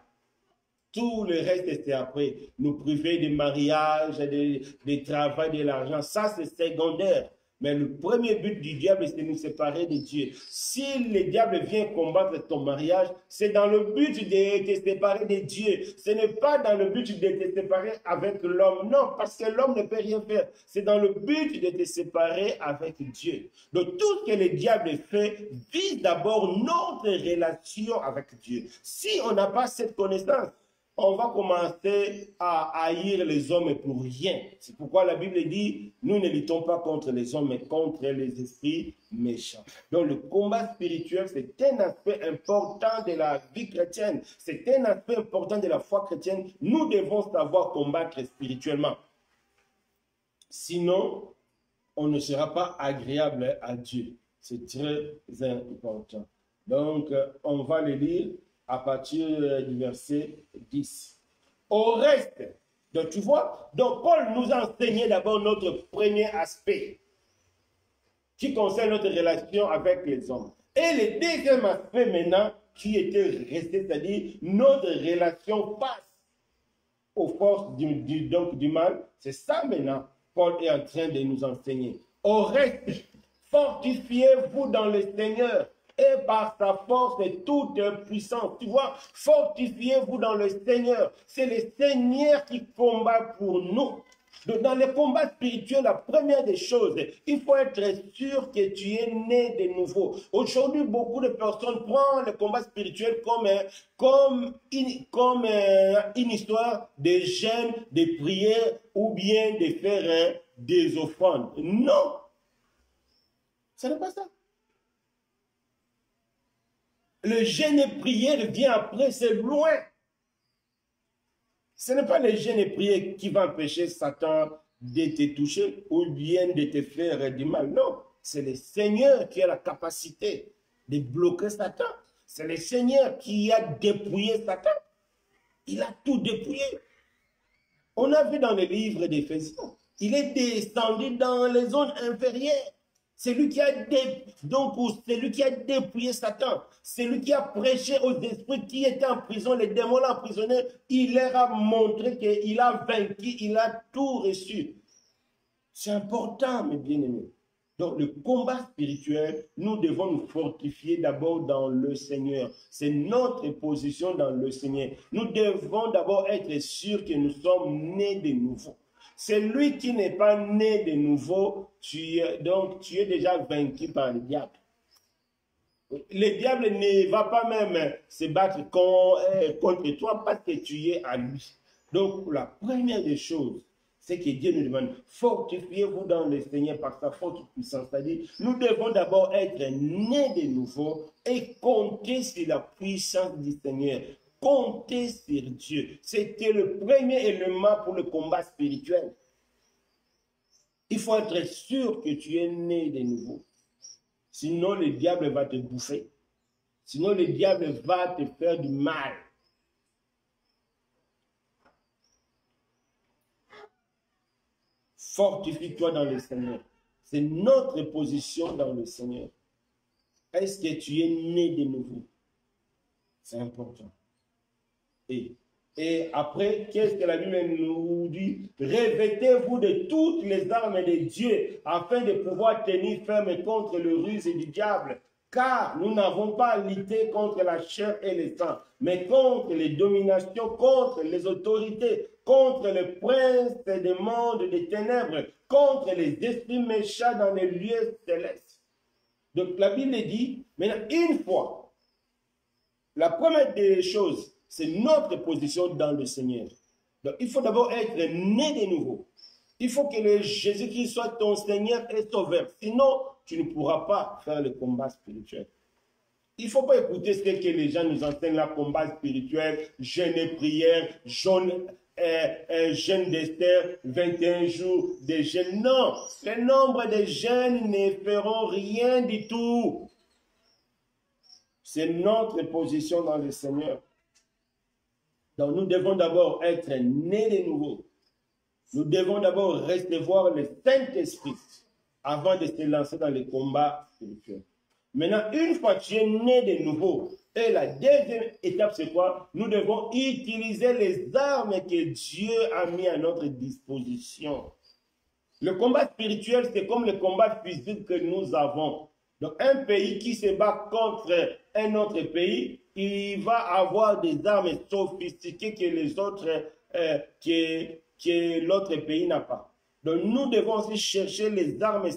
Tout le reste, c'est après. Nous priver de mariage, de travail, de l'argent. Ça, c'est secondaire. Mais le premier but du diable, c'est de nous séparer de Dieu. Si le diable vient combattre ton mariage, c'est dans le but de te séparer de Dieu. Ce n'est pas dans le but de te séparer avec l'homme. Non, parce que l'homme ne peut rien faire. C'est dans le but de te séparer avec Dieu. Donc tout ce que le diable fait vise d'abord notre relation avec Dieu. Si on n'a pas cette connaissance, on va commencer à haïr les hommes pour rien. C'est pourquoi la Bible dit, nous ne luttons pas contre les hommes, mais contre les esprits méchants. Donc le combat spirituel, c'est un aspect important de la vie chrétienne. C'est un aspect important de la foi chrétienne. Nous devons savoir combattre spirituellement. Sinon, on ne sera pas agréable à Dieu. C'est très important. Donc, on va le lire à partir du verset 10. Au reste, donc tu vois, donc Paul nous a enseigné d'abord notre premier aspect qui concerne notre relation avec les hommes. Et le deuxième aspect maintenant qui était resté, c'est-à-dire notre relation face aux forces du mal, c'est ça maintenant Paul est en train de nous enseigner. Au reste, fortifiez-vous dans le Seigneur et par sa force et toute puissance. Tu vois, fortifiez-vous dans le Seigneur. C'est le Seigneur qui combat pour nous. Donc, dans les combats spirituels, la première des choses, il faut être sûr que tu es né de nouveau. Aujourd'hui, beaucoup de personnes prennent le combat spirituel comme une histoire de jeûne, de prière ou bien de faire des offrandes. Non, ce n'est pas ça. Le jeûne et prière vient après, c'est loin. Ce n'est pas le jeûne et prière qui va empêcher Satan de te toucher ou bien de te faire du mal. Non, c'est le Seigneur qui a la capacité de bloquer Satan. C'est le Seigneur qui a dépouillé Satan. Il a tout dépouillé. On a vu dans le livre d'Éphésiens, il est descendu dans les zones inférieures. C'est lui qui a dépouillé Satan. C'est lui qui a prêché aux esprits qui étaient en prison, les démons l'ont emprisonné. Il leur a montré qu'il a vaincu, il a tout reçu. C'est important, mes bien-aimés. Donc, le combat spirituel, nous devons nous fortifier d'abord dans le Seigneur. C'est notre position dans le Seigneur. Nous devons d'abord être sûrs que nous sommes nés de nouveau. Celui qui n'est pas né de nouveau, tu es déjà vaincu par le diable. Le diable ne va pas même se battre contre toi parce que tu es à lui. Donc, la première des choses, c'est que Dieu nous demande, fortifiez-vous dans le Seigneur par sa forte puissance. C'est-à-dire, nous devons d'abord être nés de nouveau et compter sur la puissance du Seigneur. Compter sur Dieu. C'était le premier élément pour le combat spirituel. Il faut être sûr que tu es né de nouveau. Sinon, le diable va te bouffer. Sinon, le diable va te faire du mal. Fortifie-toi dans le Seigneur. C'est notre position dans le Seigneur. Est-ce que tu es né de nouveau? C'est important. Et après, qu'est-ce que la Bible nous dit? Revêtez-vous de toutes les armes de Dieu afin de pouvoir tenir ferme contre le ruse du diable. Car nous n'avons pas à lutter contre la chair et le sang, mais contre les dominations, contre les autorités, contre le prince des mondes des ténèbres, contre les esprits méchants dans les lieux célestes. Donc la Bible dit, maintenant, une fois, la première des choses, c'est notre position dans le Seigneur. Donc il faut d'abord être né de nouveau. Il faut que Jésus-Christ soit ton Seigneur et sauveur. Sinon, tu ne pourras pas faire le combat spirituel. Il ne faut pas écouter ce que les gens nous enseignent, le combat spirituel, jeûne et prière, jeûne d'Esther, 21 jours de jeûne. Non, le nombre de jeûnes ne feront rien du tout. C'est notre position dans le Seigneur. Donc nous devons d'abord être nés de nouveau. Nous devons d'abord recevoir le Saint-Esprit avant de se lancer dans le combat spirituel. Maintenant, une fois que tu es né de nouveau, et la deuxième étape, c'est quoi? Nous devons utiliser les armes que Dieu a mis à notre disposition. Le combat spirituel, c'est comme le combat physique que nous avons. Donc, un pays qui se bat contre un autre pays, il va avoir des armes sophistiquées que les autres, que l'autre pays n'a pas. Donc, nous devons aussi chercher les armes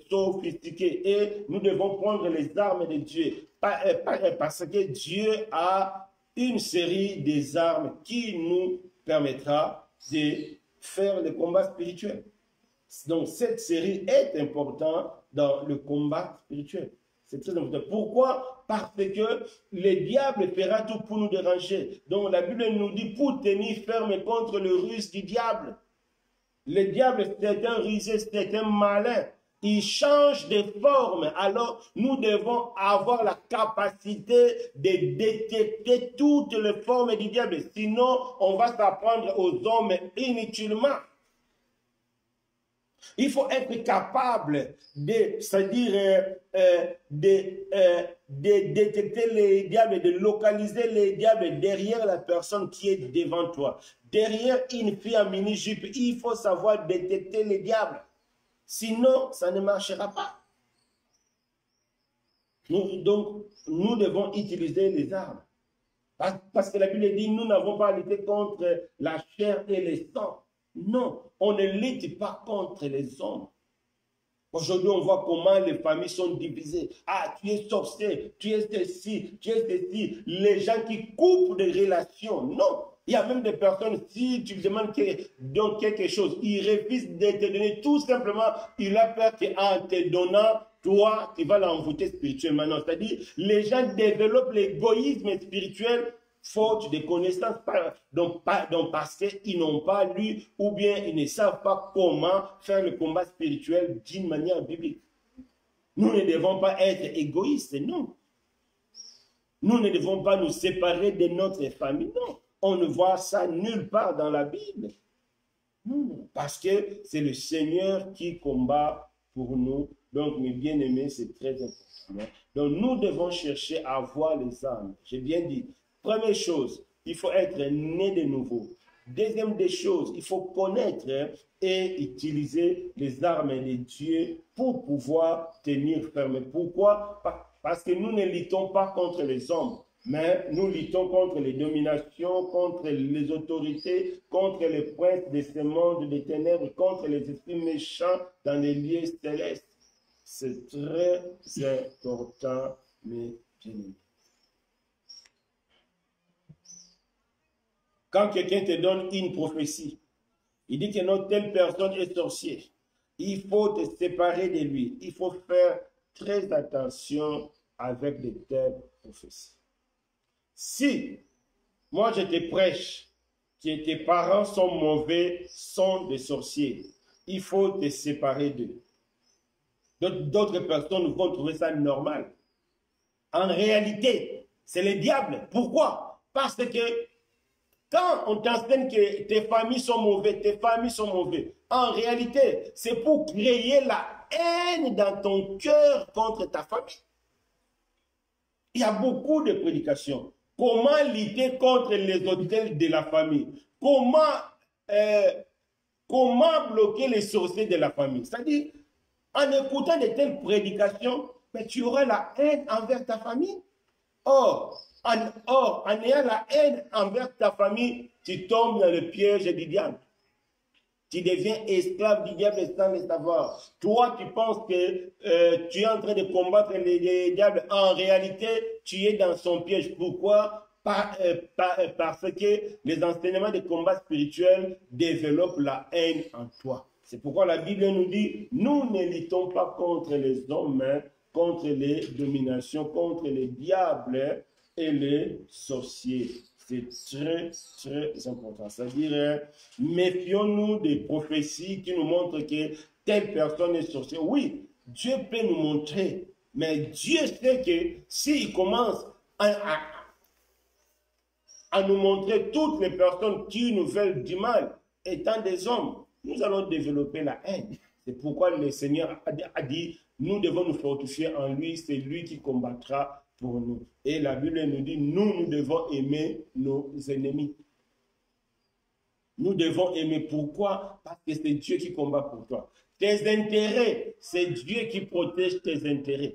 sophistiquées et nous devons prendre les armes de Dieu. Parce que Dieu a une série des armes qui nous permettra de faire le combat spirituel. Donc, cette série est importante dans le combat spirituel. C'est très important. Pourquoi? Parce que le diable fera tout pour nous déranger. Donc, la Bible nous dit pour tenir ferme contre le ruse du diable. Le diable, c'est un rusé, c'est un malin. Il change de forme. Alors, nous devons avoir la capacité de détecter toutes les formes du diable. Sinon, on va s'apprendre aux hommes inutilement. Il faut être capable de, c'est-à-dire, de détecter les diables, de localiser les diables derrière la personne qui est devant toi. Derrière une fille en mini-jupe, il faut savoir détecter les diables. Sinon, ça ne marchera pas. Donc, nous devons utiliser les armes. Parce que la Bible dit, nous n'avons pas à lutter contre la chair et le sang. Non, on ne lutte pas contre les hommes. Aujourd'hui, on voit comment les familles sont divisées. Ah, tu es sorcier, tu es ceci, tu es ceci. Les gens qui coupent des relations. Non, il y a même des personnes, si tu demandes donc quelque chose, ils refusent de te donner tout simplement. Il a peur qu'en te donnant, toi, tu vas l'envoûter spirituellement. Non, c'est-à-dire, les gens développent l'égoïsme spirituel faute de connaissances, donc parce qu'ils n'ont pas lu ou bien ils ne savent pas comment faire le combat spirituel d'une manière biblique. Nous ne devons pas être égoïstes, non. Nous ne devons pas nous séparer de notre famille, non. On ne voit ça nulle part dans la Bible. Non, parce que c'est le Seigneur qui combat pour nous. Donc, mes bien-aimés, c'est très important. Donc, nous devons chercher à avoir les armes. J'ai bien dit. Première chose, il faut être né de nouveau. Deuxième des choses, il faut connaître et utiliser les armes de Dieu pour pouvoir tenir ferme. Pourquoi? Parce que nous ne luttons pas contre les hommes, mais nous luttons contre les dominations, contre les autorités, contre les princes de ce monde des ténèbres, contre les esprits méchants dans les lieux célestes. C'est très important, mes bien-aimés. Quand quelqu'un te donne une prophétie, il dit que non, telle personne est sorcière. Il faut te séparer de lui. Il faut faire très attention avec de telles prophéties. Si moi je te prêche que tes parents sont mauvais, sont des sorciers, il faut te séparer d'eux. D'autres personnes vont trouver ça normal. En réalité, c'est le diable. Pourquoi? Parce que Quand on t'enseigne que tes familles sont mauvaises, en réalité, c'est pour créer la haine dans ton cœur contre ta famille. Il y a beaucoup de prédications. Comment lutter contre les hôtels de la famille? Comment bloquer les sorciers de la famille? C'est-à-dire, en écoutant de telles prédications, mais tu auras la haine envers ta famille. Or, en ayant la haine envers ta famille, tu tombes dans le piège du diable. Tu deviens esclave du diable sans le savoir. Toi, tu penses que tu es en train de combattre le diable. En réalité, tu es dans son piège. Pourquoi? Parce que les enseignements de combat spirituel développent la haine en toi. C'est pourquoi la Bible nous dit, nous ne luttons pas contre les hommes, contre les dominations, contre les diables et les sorciers. C'est très, très important. C'est-à-dire, méfions-nous des prophéties qui nous montrent que telle personne est sorcière. Oui, Dieu peut nous montrer, mais Dieu sait que s'il commence à nous montrer toutes les personnes qui nous veulent du mal, étant des hommes, nous allons développer la haine. C'est pourquoi le Seigneur a dit, nous devons nous fortifier en lui, c'est lui qui combattra pour nous. Et la Bible nous dit, nous devons aimer nos ennemis. Nous devons aimer. Pourquoi? Parce que c'est Dieu qui combat pour toi. Tes intérêts, c'est Dieu qui protège tes intérêts.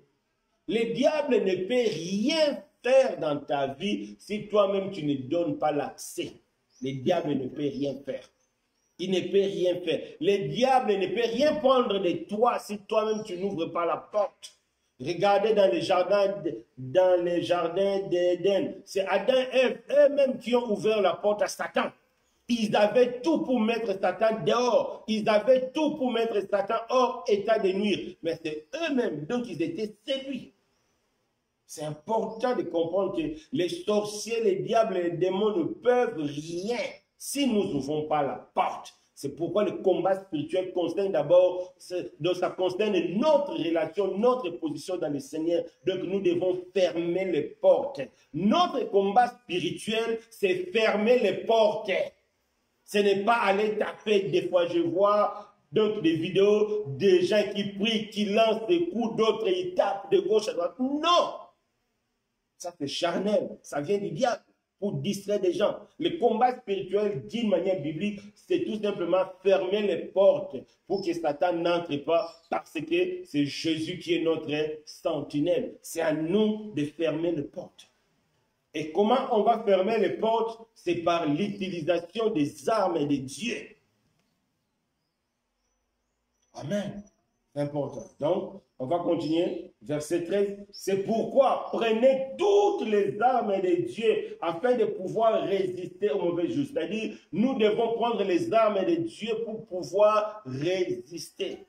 Le diable ne peut rien faire dans ta vie si toi-même tu ne donnes pas l'accès. Le diable ne peut rien faire. Il ne peut rien faire. Le diable ne peut rien prendre de toi si toi-même tu n'ouvres pas la porte. Regardez dans les jardins d'Éden. C'est Adam et Ève eux-mêmes qui ont ouvert la porte à Satan. Ils avaient tout pour mettre Satan dehors. Ils avaient tout pour mettre Satan hors état de nuire. Mais c'est eux-mêmes, donc ils étaient séduits. C'est important de comprendre que les sorciers, les diables et les démons ne peuvent rien si nous n'ouvrons pas la porte. C'est pourquoi le combat spirituel concerne d'abord, donc ça concerne notre relation, notre position dans le Seigneur. Donc nous devons fermer les portes. Notre combat spirituel, c'est fermer les portes. Ce n'est pas aller taper. Des fois, je vois donc des vidéos de gens qui prient, qui lancent des coups, d'autres ils tapent de gauche à droite. Non! Ça c'est charnel, ça vient du diable. Pour distraire des gens. Le combat spirituel, d'une manière biblique, c'est tout simplement fermer les portes pour que Satan n'entre pas, parce que c'est Jésus qui est notre sentinelle. C'est à nous de fermer les portes. Et comment on va fermer les portes? C'est par l'utilisation des armes de Dieu. Amen. C'est important. Donc, on va continuer. Verset 13. C'est pourquoi prenez toutes les armes de Dieu afin de pouvoir résister aux mauvais jours. C'est-à-dire, nous devons prendre les armes de Dieu pour pouvoir résister.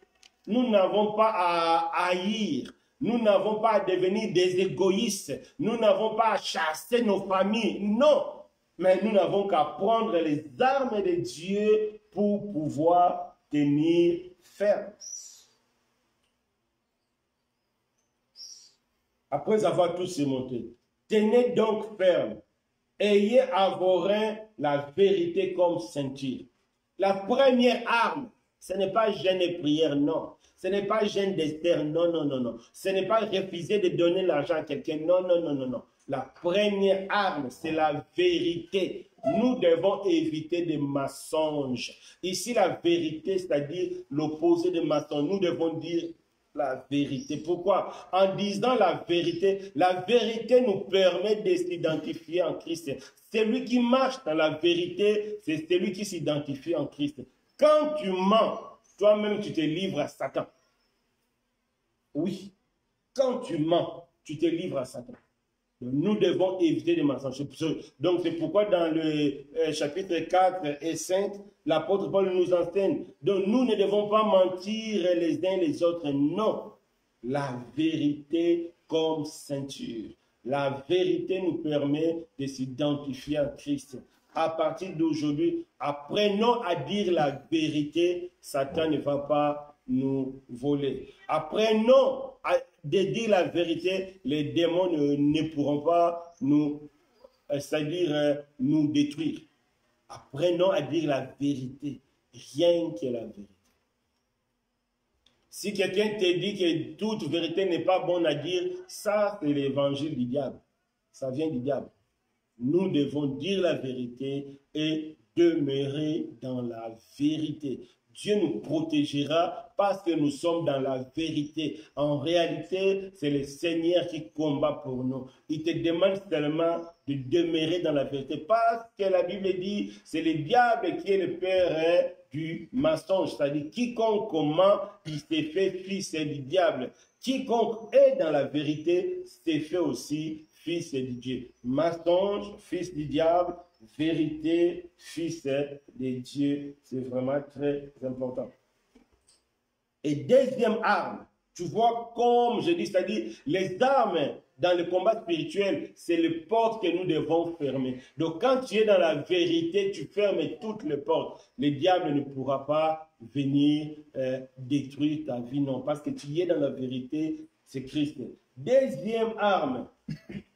Nous n'avons pas à haïr. Nous n'avons pas à devenir des égoïstes. Nous n'avons pas à chasser nos familles. Non. Mais nous n'avons qu'à prendre les armes de Dieu pour pouvoir tenir ferme. Après avoir tout surmonté, tenez donc ferme. Ayez à vos reins la vérité comme ceinture. La première arme, ce n'est pas jeûne et prière, non. Ce n'est pas jeûne d'Esther, non, non, non, non. Ce n'est pas refuser de donner l'argent à quelqu'un, non, non, non, non, non. La première arme, c'est la vérité. Nous devons éviter des mensonges. Ici, la vérité, c'est-à-dire l'opposé de mensonge. Nous devons dire la vérité. Pourquoi? En disant la vérité nous permet de s'identifier en Christ. Celui qui marche dans la vérité, c'est celui qui s'identifie en Christ. Quand tu mens, toi-même tu te livres à Satan. Oui, quand tu mens, tu te livres à Satan. Nous devons éviter les mensonges. Donc c'est pourquoi dans le chapitre 4 et 5, l'apôtre Paul nous enseigne. Donc nous ne devons pas mentir les uns les autres. Non, la vérité comme ceinture. La vérité nous permet de s'identifier à Christ. À partir d'aujourd'hui, apprenons à dire la vérité. Satan ne va pas nous voler. Apprenons de dire la vérité, les démons ne pourront pas nous, c'est-à-dire nous détruire. Apprenons à dire la vérité, rien que la vérité. Si quelqu'un te dit que toute vérité n'est pas bonne à dire, ça c'est l'évangile du diable. Ça vient du diable. Nous devons dire la vérité et demeurer dans la vérité. Dieu nous protégera parce que nous sommes dans la vérité. En réalité, c'est le Seigneur qui combat pour nous. Il te demande seulement de demeurer dans la vérité. Parce que la Bible dit, c'est le diable qui est le père du mensonge. C'est-à-dire, quiconque comment il s'est fait fils du diable. Quiconque est dans la vérité s'est fait aussi fils de Dieu. Mensonge, fils du diable. Vérité, fils de Dieu, c'est vraiment très important. Et deuxième arme, tu vois comme je dis, c'est-à-dire les armes dans le combat spirituel, c'est les portes que nous devons fermer. Donc quand tu es dans la vérité, tu fermes toutes les portes. Le diable ne pourra pas venir détruire ta vie, non, parce que tu es dans la vérité, c'est Christ. Deuxième arme,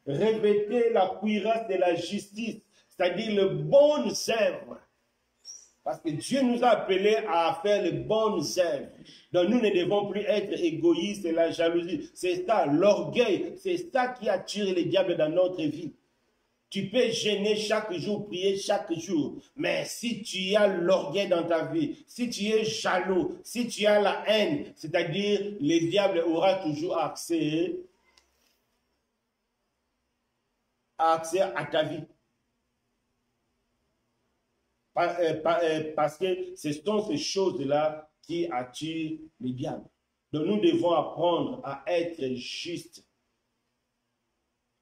revêter la cuirasse de la justice. C'est-à-dire le bonnes œuvres. Parce que Dieu nous a appelés à faire les bonnes œuvres. Donc nous ne devons plus être égoïstes et la jalousie. C'est ça, l'orgueil. C'est ça qui attire le diable dans notre vie. Tu peux gêner chaque jour, prier chaque jour. Mais si tu as l'orgueil dans ta vie, si tu es jaloux, si tu as la haine, c'est-à-dire le diable aura toujours accès à ta vie. Parce que ce sont ces choses-là qui attirent le diable. Donc nous devons apprendre à être justes,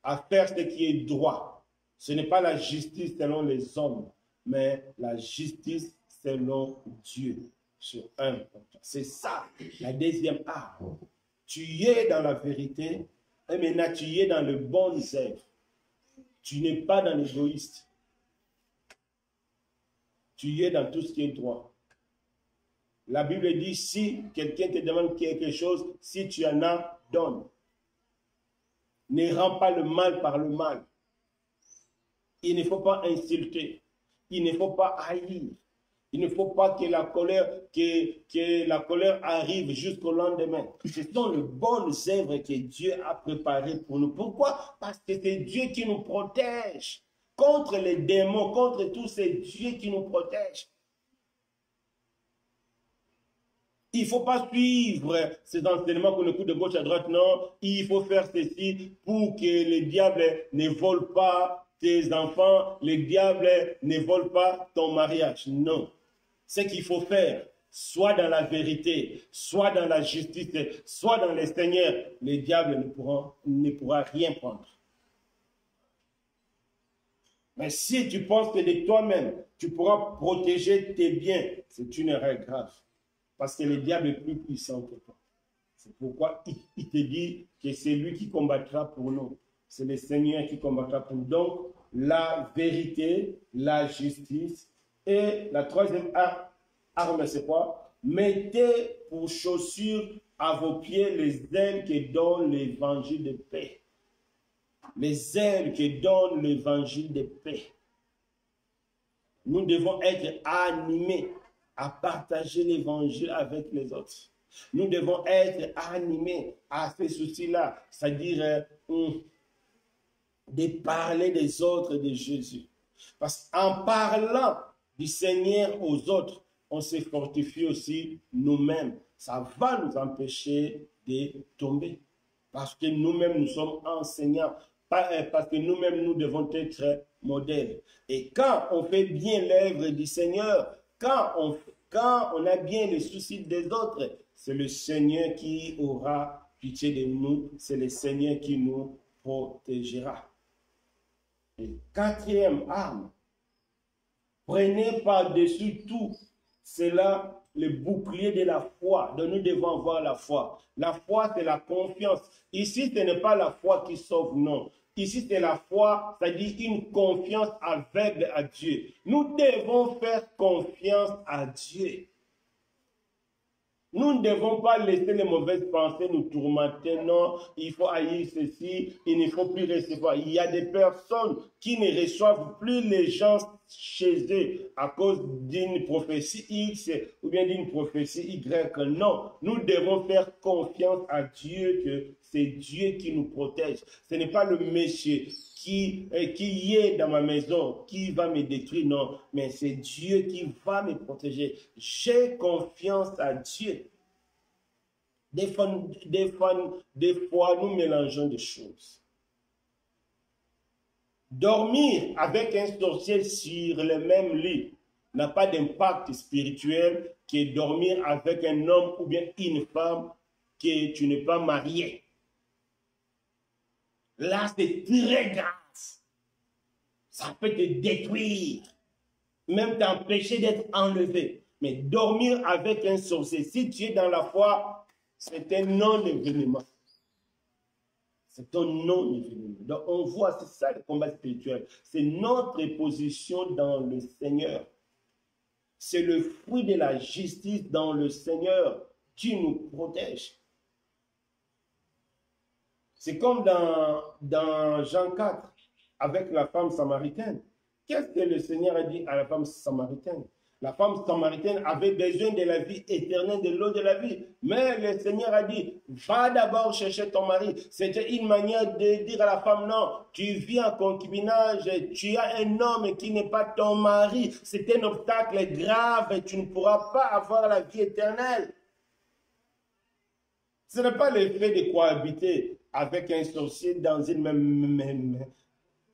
à faire ce qui est droit. Ce n'est pas la justice selon les hommes, mais la justice selon Dieu. Sur un point. C'est ça, la deuxième arme. Tu es dans la vérité, et maintenant tu es dans le bon œuvre. Tu n'es pas dans l'égoïste. Tu es dans tout ce qui est droit. La Bible dit, si quelqu'un te demande quelque chose, si tu en as, donne. Ne rends pas le mal par le mal. Il ne faut pas insulter. Il ne faut pas haïr. Il ne faut pas que la colère arrive jusqu'au lendemain. Ce sont les bonnes œuvres que Dieu a préparées pour nous. Pourquoi? Parce que c'est Dieu qui nous protège. Contre les démons, contre tous ces dieux qui nous protègent. Il ne faut pas suivre ces enseignements qu'on écoute de gauche à droite, non. Il faut faire ceci pour que le diable ne vole pas tes enfants, le diable ne vole pas ton mariage. Non. Ce qu'il faut faire, soit dans la vérité, soit dans la justice, soit dans le Seigneur, le diable ne pourra rien prendre. Mais si tu penses que de toi-même, tu pourras protéger tes biens, c'est une erreur grave. Parce que le diable est plus puissant que toi. C'est pourquoi il te dit que c'est lui qui combattra pour nous. C'est le Seigneur qui combattra pour nous. Donc, la vérité, la justice. Et la troisième arme, c'est quoi? Mettez pour chaussures à vos pieds les ailes qui donnent l'évangile de paix. Les ailes qui donnent l'évangile de paix. Nous devons être animés à partager l'évangile avec les autres. Nous devons être animés à ces soucis-là, c'est-à-dire de parler des autres de Jésus. Parce qu'en parlant du Seigneur aux autres, on se fortifie aussi nous-mêmes. Ça va nous empêcher de tomber. Parce que nous-mêmes, nous sommes enseignants. Parce que nous-mêmes, nous devons être modèles. Et quand on fait bien l'œuvre du Seigneur, quand on a bien les soucis des autres, c'est le Seigneur qui aura pitié de nous. C'est le Seigneur qui nous protégera. Et quatrième arme, prenez par-dessus tout cela le bouclier de la foi. Donc nous devons avoir la foi. La foi, c'est la confiance. Ici, ce n'est pas la foi qui sauve, non. Ici, c'est la foi, c'est-à-dire une confiance aveugle à Dieu. Nous devons faire confiance à Dieu. Nous ne devons pas laisser les mauvaises pensées nous tourmenter. Non, il faut haïr ceci, il ne faut plus recevoir. Il y a des personnes qui ne reçoivent plus les gens chez eux à cause d'une prophétie X ou bien d'une prophétie Y. Non, nous devons faire confiance à Dieu que c'est Dieu qui nous protège. Ce n'est pas le méchant qui est dans ma maison, qui va me détruire, non, mais c'est Dieu qui va me protéger. J'ai confiance à Dieu. Des fois, nous mélangeons des choses. Dormir avec un sorcier sur le même lit n'a pas d'impact spirituel que dormir avec un homme ou bien une femme que tu n'es pas marié. Là, c'est très grave. Ça peut te détruire, même t'empêcher d'être enlevé. Mais dormir avec un sorcier, si tu es dans la foi, c'est un non-événement. C'est un non-événement. Donc, on voit, c'est ça le combat spirituel. C'est notre position dans le Seigneur. C'est le fruit de la justice dans le Seigneur qui nous protège. C'est comme dans Jean 4, avec la femme samaritaine. Qu'est-ce que le Seigneur a dit à la femme samaritaine? La femme samaritaine avait besoin de la vie éternelle, de l'eau de la vie. Mais le Seigneur a dit, va d'abord chercher ton mari. C'était une manière de dire à la femme, non, tu vis en concubinage, tu as un homme qui n'est pas ton mari. C'est un obstacle grave et tu ne pourras pas avoir la vie éternelle. Ce n'est pas le fait de cohabiter avec un sorcier dans une même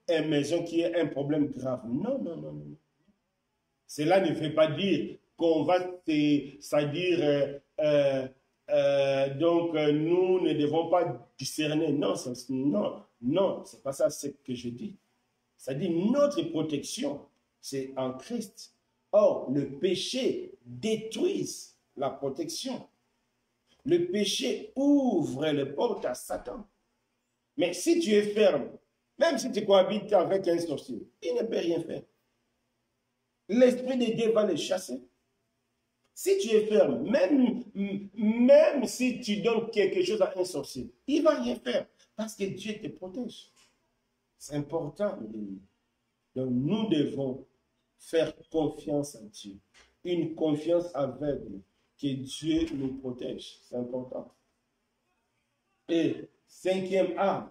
maison qui est un problème grave. Non, non, non, non. Cela ne veut pas dire qu'on va, c'est-à-dire, donc nous ne devons pas discerner. Non, non, non, c'est pas ça ce que je dis. Ça dit notre protection, c'est en Christ. Or, le péché détruit la protection. Le péché ouvre les portes à Satan. Mais si tu es ferme, même si tu cohabites avec un sorcier, il ne peut rien faire. L'Esprit de Dieu va les chasser. Si tu es ferme, même si tu donnes quelque chose à un sorcier, il ne va rien faire parce que Dieu te protège. C'est important. Donc nous devons faire confiance à Dieu. Une confiance aveugle que Dieu nous protège. C'est important. Et cinquième arme,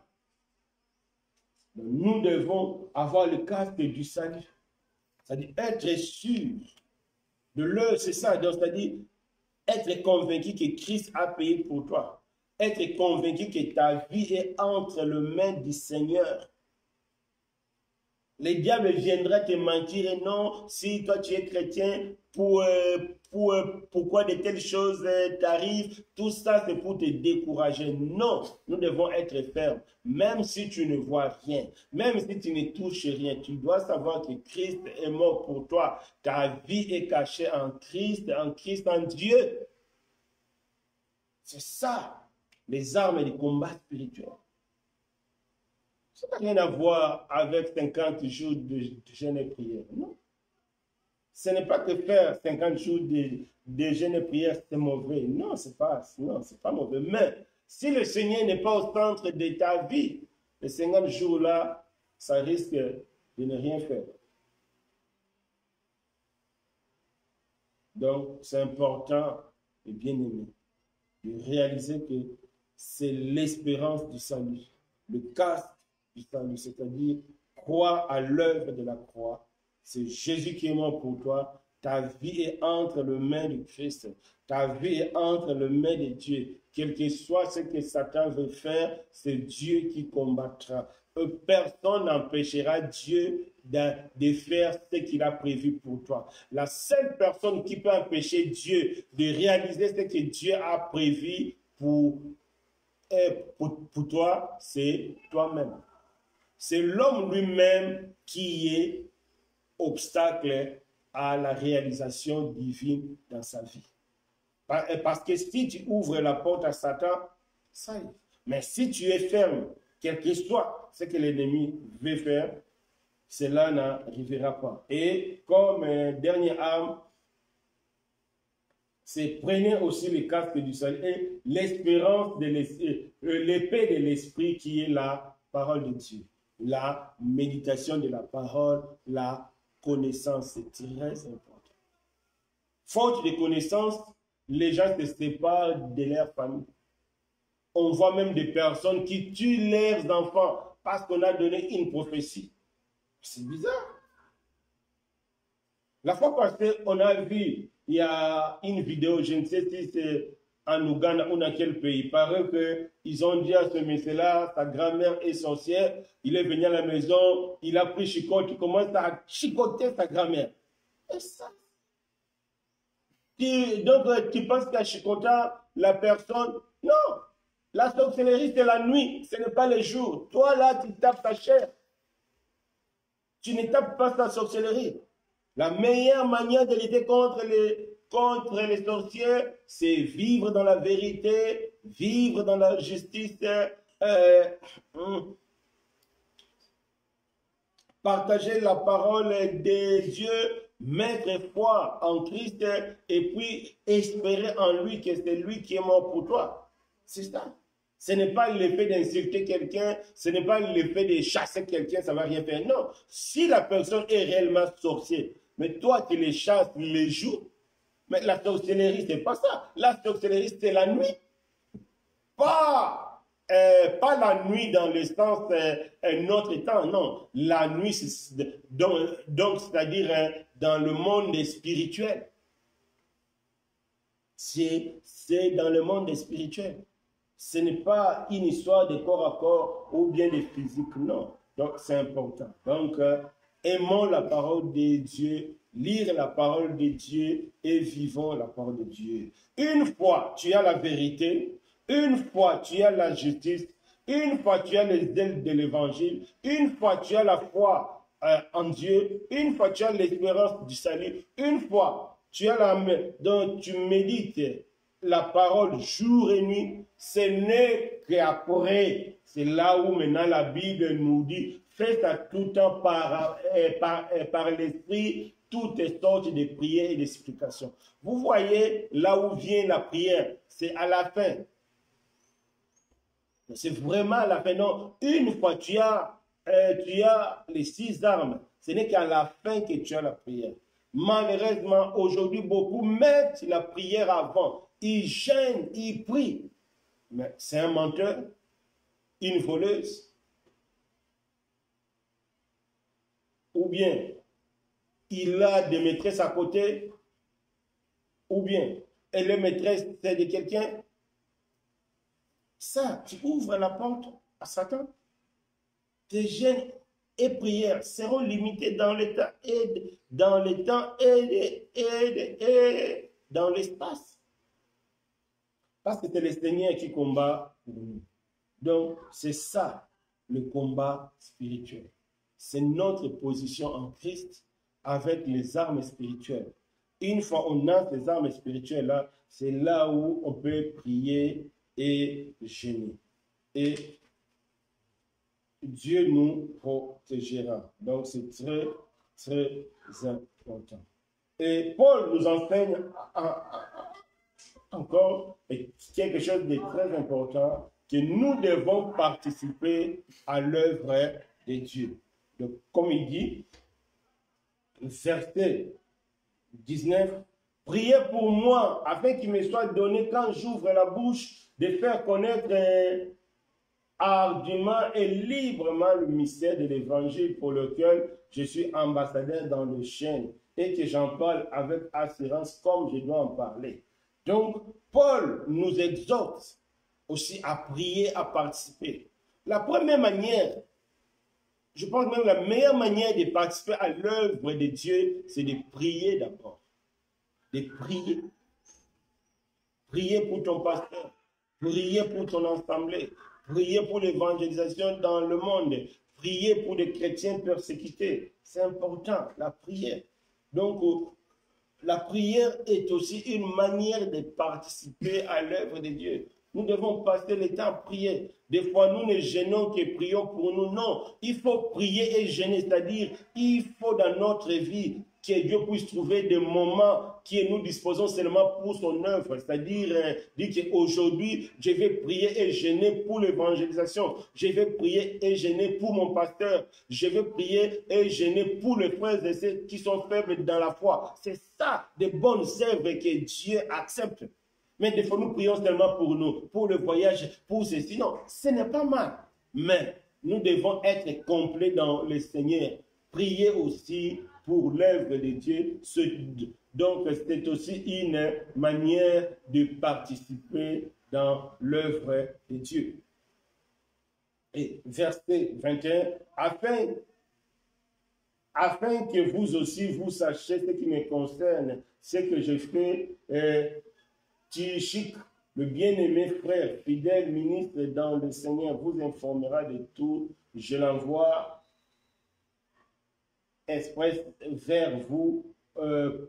nous devons avoir le casque du salut. C'est-à-dire être sûr de l'heure, c'est ça. Donc, c'est-à-dire être convaincu que Christ a payé pour toi. Être convaincu que ta vie est entre les mains du Seigneur. Les diables viendraient te mentir et non, si toi tu es chrétien, pourquoi de telles choses t'arrivent? Tout ça, c'est pour te décourager. Non, nous devons être fermes. Même si tu ne vois rien, même si tu ne touches rien, tu dois savoir que Christ est mort pour toi. Ta vie est cachée en Christ, en Dieu. C'est ça, les armes du combat spirituel. Ça n'a rien à voir avec 50 jours de jeûne et prière. Non. Ce n'est pas que faire 50 jours de jeûne et prière, c'est mauvais. Non, c'est pas mauvais. Mais si le Seigneur n'est pas au centre de ta vie, les 50 jours-là, ça risque de ne rien faire. Donc, c'est important et bien aimé de réaliser que c'est l'espérance du salut, le casque du salut, c'est-à-dire croire à l'œuvre de la croix. C'est Jésus qui est mort pour toi. Ta vie est entre les mains de Christ. Ta vie est entre les mains de Dieu. Quel que soit ce que Satan veut faire, c'est Dieu qui combattra. Personne n'empêchera Dieu de faire ce qu'il a prévu pour toi. La seule personne qui peut empêcher Dieu de réaliser ce que Dieu a prévu pour toi, c'est toi-même. C'est l'homme lui-même qui est obstacle à la réalisation divine dans sa vie. Parce que si tu ouvres la porte à Satan, ça y est. Mais si tu es ferme, quel que soit ce que l'ennemi veut faire, cela n'arrivera pas. Et comme dernière arme, c'est prenez aussi le casque du salut et l'espérance de l'épée de l'esprit qui est la parole de Dieu. La méditation de la parole, la connaissance, c'est très important. Faute de connaissance, les gens se séparent de leur famille. On voit même des personnes qui tuent leurs enfants parce qu'on a donné une prophétie. C'est bizarre. La fois passée, on a vu, il y a une vidéo, je ne sais si c'est en Ouganda ou dans quel pays. Il paraît qu'ils ont dit à ce monsieur-là, sa grand-mère est sorcière, il est venu à la maison, il a pris chicotte, il commence à chicoter sa grand-mère. Et ça, donc tu penses qu'à chicoter la personne? Non, la sorcellerie c'est la nuit, ce n'est pas le jour. Toi là, tu tapes ta chair. Tu ne tapes pas ta sorcellerie. La meilleure manière de lutter contre les sorciers, c'est vivre dans la vérité, vivre dans la justice, partager la parole de Dieu, mettre foi en Christ et puis espérer en lui que c'est lui qui est mort pour toi. C'est ça. Ce n'est pas l'effet d'insulter quelqu'un, ce n'est pas l'effet de chasser quelqu'un, ça ne va rien faire. Non, si la personne est réellement sorcière, mais toi tu les chasses les jours, mais la sorcellerie, ce n'est pas ça. La sorcellerie, c'est la nuit. Pas la nuit dans le sens notre temps, non. La nuit, donc c'est-à-dire dans le monde spirituel. C'est dans le monde spirituel. Ce n'est pas une histoire de corps à corps ou bien de physique, non. Donc, c'est important. Donc, aimons la parole de Dieu, lire la parole de Dieu et vivons la parole de Dieu. Une fois tu as la vérité, une fois tu as la justice, une fois tu as les ailes de l'évangile, une fois tu as la foi en Dieu, une fois tu as l'espérance du salut, une fois tu as donc tu médites la parole jour et nuit, ce n'est qu'après, c'est là où maintenant la Bible nous dit, faites à tout temps par l'esprit toutes sortes de prières et de supplications. Vous voyez là où vient la prière, c'est à la fin. C'est vraiment à la fin. Non, une fois tu as les 6 armes, ce n'est qu'à la fin que tu as la prière. Malheureusement, aujourd'hui, beaucoup mettent la prière avant. Ils gênent, ils prient. Mais c'est un menteur, une voleuse. Ou bien, il a des maîtresses à côté. Ou bien, elle est maîtresse de quelqu'un. Ça, tu ouvres la porte à Satan. Tes gênes et prières seront limitées dans le temps et dans l'espace. Parce que c'est le Seigneur qui combat pour nous. Donc, c'est ça, le combat spirituel. C'est notre position en Christ avec les armes spirituelles. Une fois on a ces armes spirituelles-là, c'est là où on peut prier et gêner. Et Dieu nous protégera. Donc, c'est très, très important. Et Paul nous enseigne encore quelque chose de très important, que nous devons participer à l'œuvre de Dieu. Donc, comme il dit, verset 19, priez pour moi, afin qu'il me soit donné, quand j'ouvre la bouche, de faire connaître ardument et librement le mystère de l'évangile pour lequel je suis ambassadeur dans le chêne et que j'en parle avec assurance comme je dois en parler. Donc, Paul nous exhorte aussi à prier, à participer. La première manière, je pense même la meilleure manière de participer à l'œuvre de Dieu, c'est de prier d'abord. De prier. Prier pour ton pasteur. Prier pour ton assemblée. Prier pour l'évangélisation dans le monde. Prier pour les chrétiens persécutés. C'est important, la prière. Donc, la prière est aussi une manière de participer à l'œuvre de Dieu. Nous devons passer le temps à prier. Des fois, nous ne gênons que prions pour nous. Non, il faut prier et gêner. C'est-à-dire, il faut dans notre vie que Dieu puisse trouver des moments que nous disposons seulement pour son œuvre. C'est-à-dire, dire qu'aujourd'hui, je vais prier et jeûner pour l'évangélisation. Je vais prier et jeûner pour mon pasteur. Je vais prier et jeûner pour les frères et ceux qui sont faibles dans la foi. C'est ça, des bonnes œuvres que Dieu accepte. Mais des fois, nous prions seulement pour nous, pour le voyage, pour ceci. Non, ce n'est pas mal. Mais nous devons être complets dans le Seigneur. Prier aussi pour l'œuvre de Dieu. Donc, c'est aussi une manière de participer dans l'œuvre de Dieu. Et verset 21, afin que vous aussi, vous sachiez ce qui me concerne, ce que je fais, Tychik, le bien-aimé frère, fidèle ministre dans le Seigneur, vous informera de tout. Je l'envoie express vers vous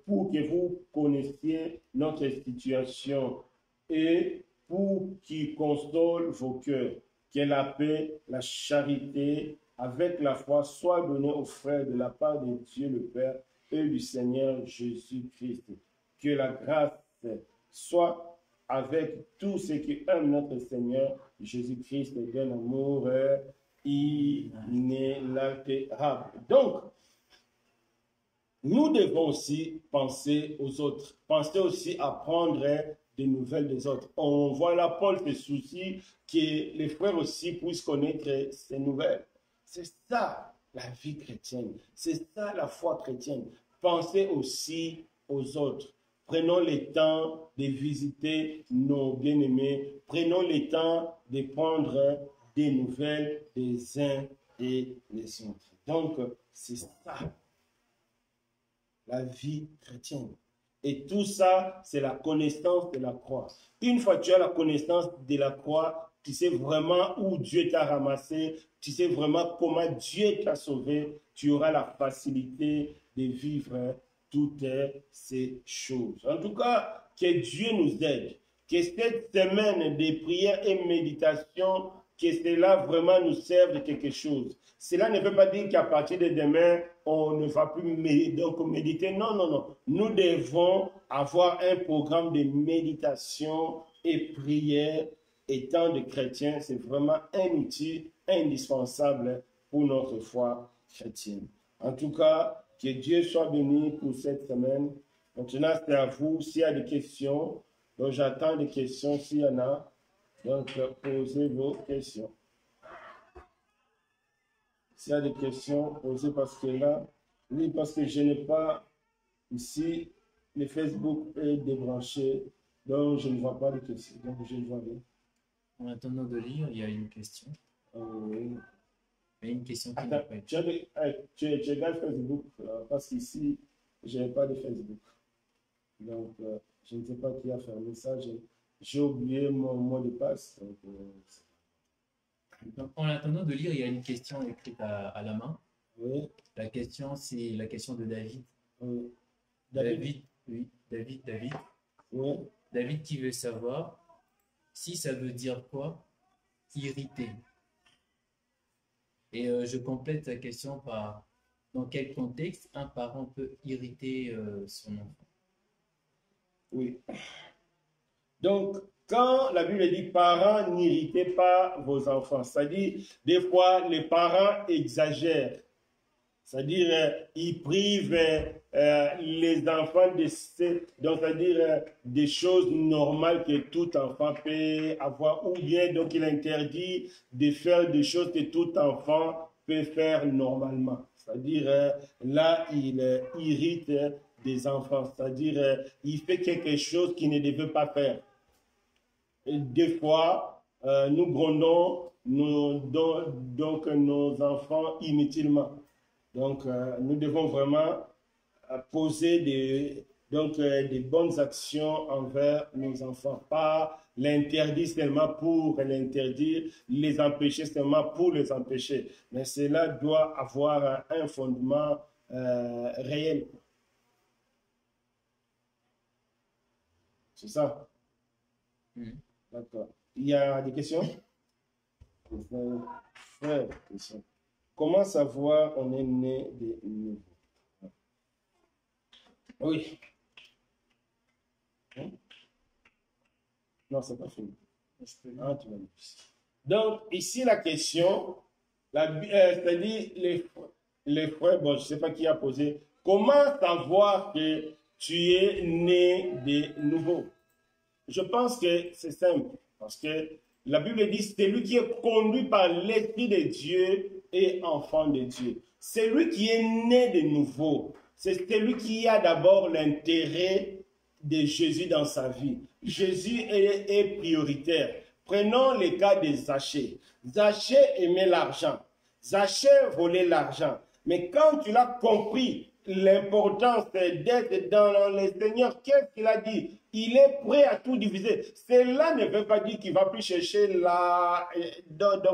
pour que vous connaissiez notre situation et pour qu'il console vos cœurs. Que la paix, la charité, avec la foi, soit donnée aux frères de la part de Dieu le Père et du Seigneur Jésus-Christ. Que la grâce soit avec tous ceux qui aiment notre Seigneur Jésus-Christ d'un amour inaltérable. Donc, nous devons aussi penser aux autres, penser aussi à prendre des nouvelles des autres. On voit là, Paul se soucie que les frères aussi puissent connaître ces nouvelles. C'est ça la vie chrétienne, c'est ça la foi chrétienne. Pensez aussi aux autres. Prenons le temps de visiter nos bien-aimés. Prenons le temps de prendre des nouvelles des uns et des autres. Donc, c'est ça, la vie chrétienne. Et tout ça, c'est la connaissance de la croix. Une fois que tu as la connaissance de la croix, tu sais vraiment où Dieu t'a ramassé, tu sais vraiment comment Dieu t'a sauvé, tu auras la facilité de vivre toutes ces choses. En tout cas, que Dieu nous aide, que cette semaine de prière et méditation, que cela vraiment nous serve de quelque chose. Cela ne veut pas dire qu'à partir de demain, on ne va plus méditer. Non, non, non. Nous devons avoir un programme de méditation et prière. Étant des chrétiens, c'est vraiment un outil indispensable pour notre foi chrétienne. En tout cas, que Dieu soit béni pour cette semaine. Maintenant, c'est à vous. S'il y a des questions, donc j'attends des questions s'il y en a. Donc, posez vos questions. S'il y a des questions, posez parce que là, oui, parce que je n'ai pas ici, le Facebook est débranché, donc je ne vois pas de questions. Donc, je ne vois rien. En attendant de lire, il y a une question. Oui. Il y a une question qui Attends, n'a pas été. tu regardes Facebook parce qu'ici, je n'ai pas de Facebook. Donc, je ne sais pas qui a fermé ça. J'ai oublié mon mot de passe. Donc, en attendant de lire, il y a une question écrite à la main. Oui. La question, c'est la question de David. Oui. David. Oui. David qui veut savoir si ça veut dire quoi, irriter. Et je complète sa question par dans quel contexte un parent peut irriter son enfant. Oui. Donc, quand la Bible dit parents, n'irritez pas vos enfants, c'est-à-dire, des fois, les parents exagèrent. C'est-à-dire, ils privent les enfants de donc, c'est-à-dire, des choses normales que tout enfant peut avoir, ou bien, donc, il interdit de faire des choses que tout enfant peut faire normalement. C'est-à-dire, là, il irrite des enfants. C'est-à-dire, il fait quelque chose qu'il ne devait pas faire. Et des fois, nous grondons donc nos enfants inutilement. Donc, nous devons vraiment poser des bonnes actions envers nos enfants. Pas l'interdire seulement pour l'interdire, les empêcher seulement pour les empêcher. Mais cela doit avoir un fondement réel. C'est ça? D'accord. Il y a des questions? Frère, question. Comment savoir on est né de nouveau? Oui. Non, c'est pas fini. Ah, tu vas me dire. Donc, ici, la question, c'est-à-dire les frères, bon, je ne sais pas qui a posé, comment savoir que tu es né de nouveau? Je pense que c'est simple, parce que la Bible dit, c'est lui qui est conduit par l'Esprit de Dieu et enfant de Dieu. C'est lui qui est né de nouveau. C'est celui qui a d'abord l'intérêt de Jésus dans sa vie. Jésus est prioritaire. Prenons le cas de Zachée. Zachée aimait l'argent. Zachée volait l'argent. Mais quand tu l'as compris, l'importance d'être dans le Seigneur, qu'est-ce qu'il a dit? Il est prêt à tout diviser. Cela ne veut pas dire qu'il ne va plus chercher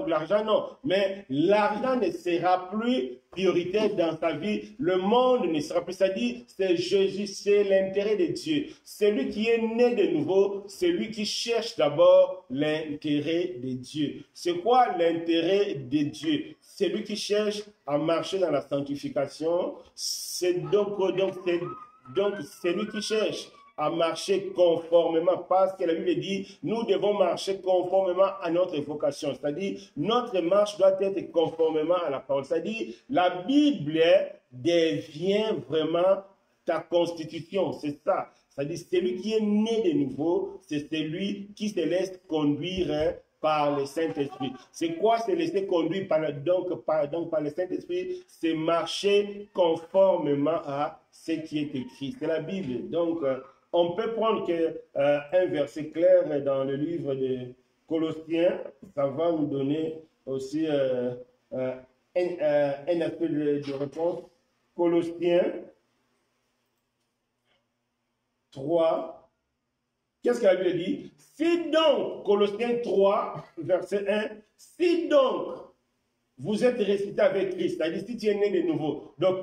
l'argent, non. Mais l'argent ne sera plus prioritaire dans sa vie. Le monde ne sera plus. C'est-à-dire, c'est Jésus, c'est l'intérêt de Dieu. Celui qui est né de nouveau, c'est lui qui cherche d'abord l'intérêt de Dieu. C'est quoi l'intérêt de Dieu? C'est lui qui cherche à marcher dans la sanctification. C'est donc c'est lui qui cherche à marcher conformément, parce que la Bible dit, nous devons marcher conformément à notre vocation. C'est-à-dire, notre marche doit être conformément à la parole. C'est-à-dire, la Bible devient vraiment ta constitution. C'est ça. C'est-à-dire, celui qui est né de nouveau, c'est celui qui se laisse conduire par le Saint-Esprit. C'est quoi se laisser conduire par le Saint-Esprit? C'est marcher conformément à ce qui est écrit. C'est la Bible. Donc, on peut prendre un verset clair dans le livre de Colossiens. Ça va nous donner aussi un aspect de réponse. Colossiens 3. Qu'est-ce que la Bible dit? Si donc, Colossiens 3, verset 1, si donc vous êtes ressuscité avec Christ, c'est-à-dire si tu es né de nouveau, donc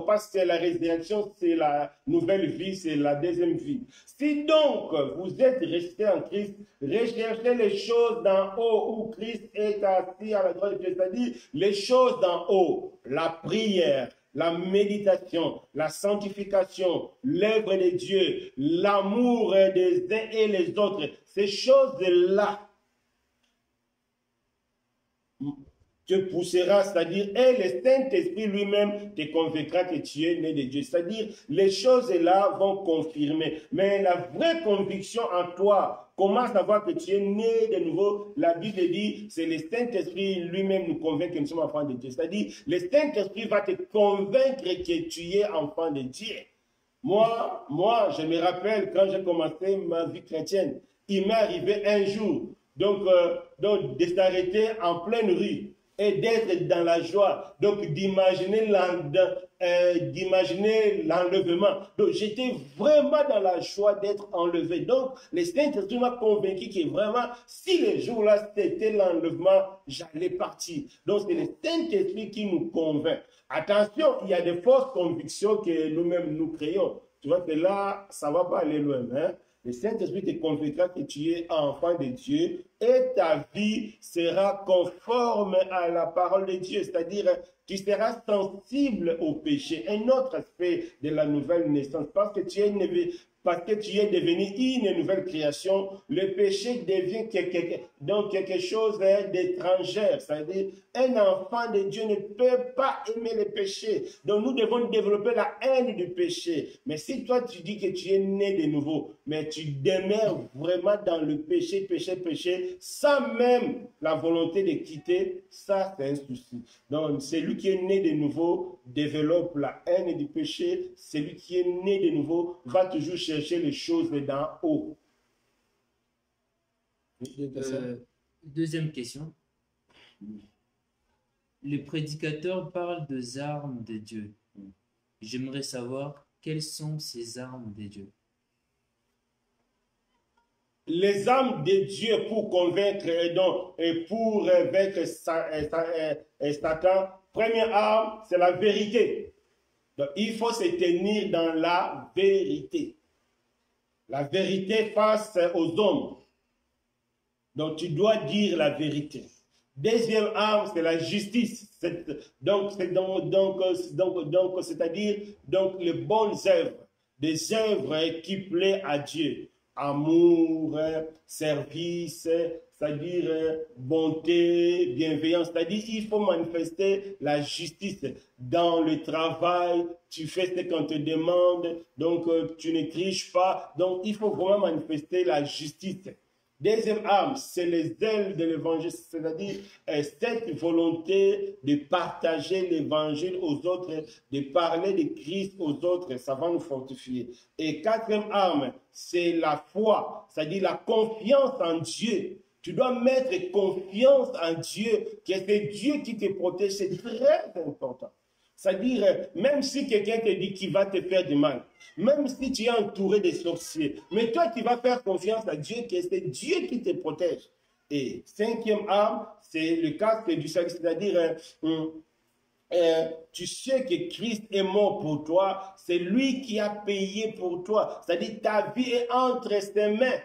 parce que la résurrection, c'est la nouvelle vie, c'est la deuxième vie. Si donc vous êtes ressuscité en Christ, recherchez les choses d'en haut où Christ est assis à la droite de Dieu, c'est-à-dire les choses d'en haut, la prière, la méditation, la sanctification, l'œuvre de Dieu, l'amour des uns et les autres, ces choses-là te poussera, c'est-à-dire, et le Saint-Esprit lui-même te convaincra que tu es né de Dieu. C'est-à-dire, les choses-là vont confirmer. Mais la vraie conviction en toi, comment savoir que tu es né de nouveau? La Bible dit, c'est le Saint-Esprit lui-même nous convainc que nous sommes enfants de Dieu. C'est-à-dire, le Saint-Esprit va te convaincre que tu es enfant de Dieu. Moi, je me rappelle quand j'ai commencé ma vie chrétienne, il m'est arrivé un jour, donc de s'arrêter en pleine rue et d'être dans la joie, donc d'imaginer l'enlèvement. Donc j'étais vraiment dans la joie d'être enlevé. Donc le Saint-Esprit m'a convaincu que vraiment, si les jours-là c'était l'enlèvement, j'allais partir. Donc c'est le Saint-Esprit qui nous convainc. Attention, il y a des fausses convictions que nous-mêmes nous créons. Tu vois que là, ça ne va pas aller loin. Hein? Le Saint-Esprit te convaincra que tu es enfant de Dieu et ta vie sera conforme à la parole de Dieu. C'est-à-dire, tu seras sensible au péché. Un autre aspect de la nouvelle naissance, parce que tu es devenu une nouvelle création, le péché devient quelque chose d'étranger. C'est-à-dire, un enfant de Dieu ne peut pas aimer le péché. Donc, nous devons développer la haine du péché. Mais si toi, tu dis que tu es né de nouveau, mais tu demeures vraiment dans le péché, sans même la volonté de quitter, ça, c'est un souci. Donc, celui qui est né de nouveau développe la haine du péché. Celui qui est né de nouveau va toujours chercher les choses d'en haut. Deuxième question. Le prédicateur parle des armes de Dieu. J'aimerais savoir quelles sont ces armes de Dieu. Les armes de Dieu pour convaincre et pour vaincre Satan, première arme, c'est la vérité. Donc, il faut se tenir dans la vérité. La vérité face aux hommes. Donc, tu dois dire la vérité. Deuxième arme, c'est la justice. C'est-à-dire les bonnes œuvres. des œuvres qui plaisent à Dieu. Amour, service, c'est-à-dire bonté, bienveillance. C'est-à-dire il faut manifester la justice dans le travail. Tu fais ce qu'on te demande, donc tu ne triches pas. Donc il faut vraiment manifester la justice. Deuxième arme, c'est les ailes de l'évangile, c'est-à-dire cette volonté de partager l'évangile aux autres, de parler de Christ aux autres, ça va nous fortifier. Et quatrième arme, c'est la foi, c'est-à-dire la confiance en Dieu. Tu dois mettre confiance en Dieu, que c'est Dieu qui te protège, c'est très important. C'est-à-dire, même si quelqu'un te dit qu'il va te faire du mal, même si tu es entouré de sorciers, mais toi, tu vas faire confiance à Dieu, que c'est Dieu qui te protège. Et cinquième arme, c'est le casque du salut, c'est-à-dire, tu sais que Christ est mort pour toi, c'est lui qui a payé pour toi. C'est-à-dire, ta vie est entre ses mains.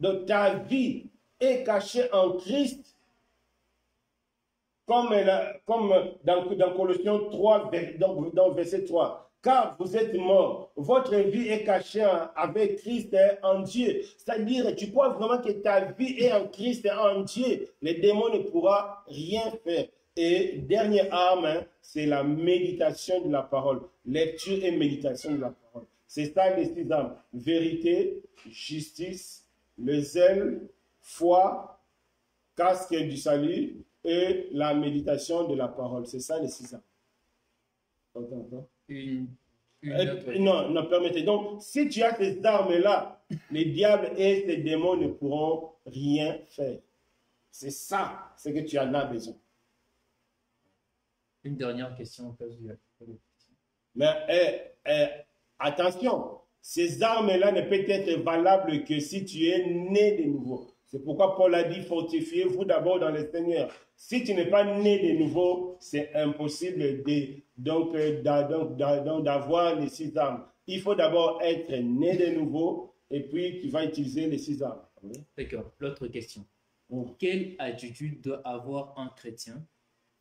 Donc, ta vie est cachée en Christ. Comme dans Colossiens 3, dans verset 3. Car vous êtes morts, votre vie est cachée avec Christ en Dieu. C'est-à-dire, tu crois vraiment que ta vie est en Christ en Dieu. Les démons ne pourront rien faire. Et dernière arme, c'est la méditation de la parole. Lecture et méditation de la parole. C'est ça les 6 armes. Vérité, justice, le zèle, foi, casque du salut, et la méditation de la parole. C'est ça les 6 ans. Non, permettez. Donc, si tu as ces armes-là, les diables et ces démons ne pourront rien faire. C'est ça, c'est que tu en as besoin. Une dernière question. Mais attention, ces armes-là ne peuvent être valables que si tu es né de nouveau. C'est pourquoi Paul a dit, fortifiez-vous d'abord dans le Seigneur. Si tu n'es pas né de nouveau, c'est impossible d'avoir les 6 armes. Il faut d'abord être né de nouveau et puis tu vas utiliser les 6 armes. D'accord. L'autre question. Quelle attitude doit avoir un chrétien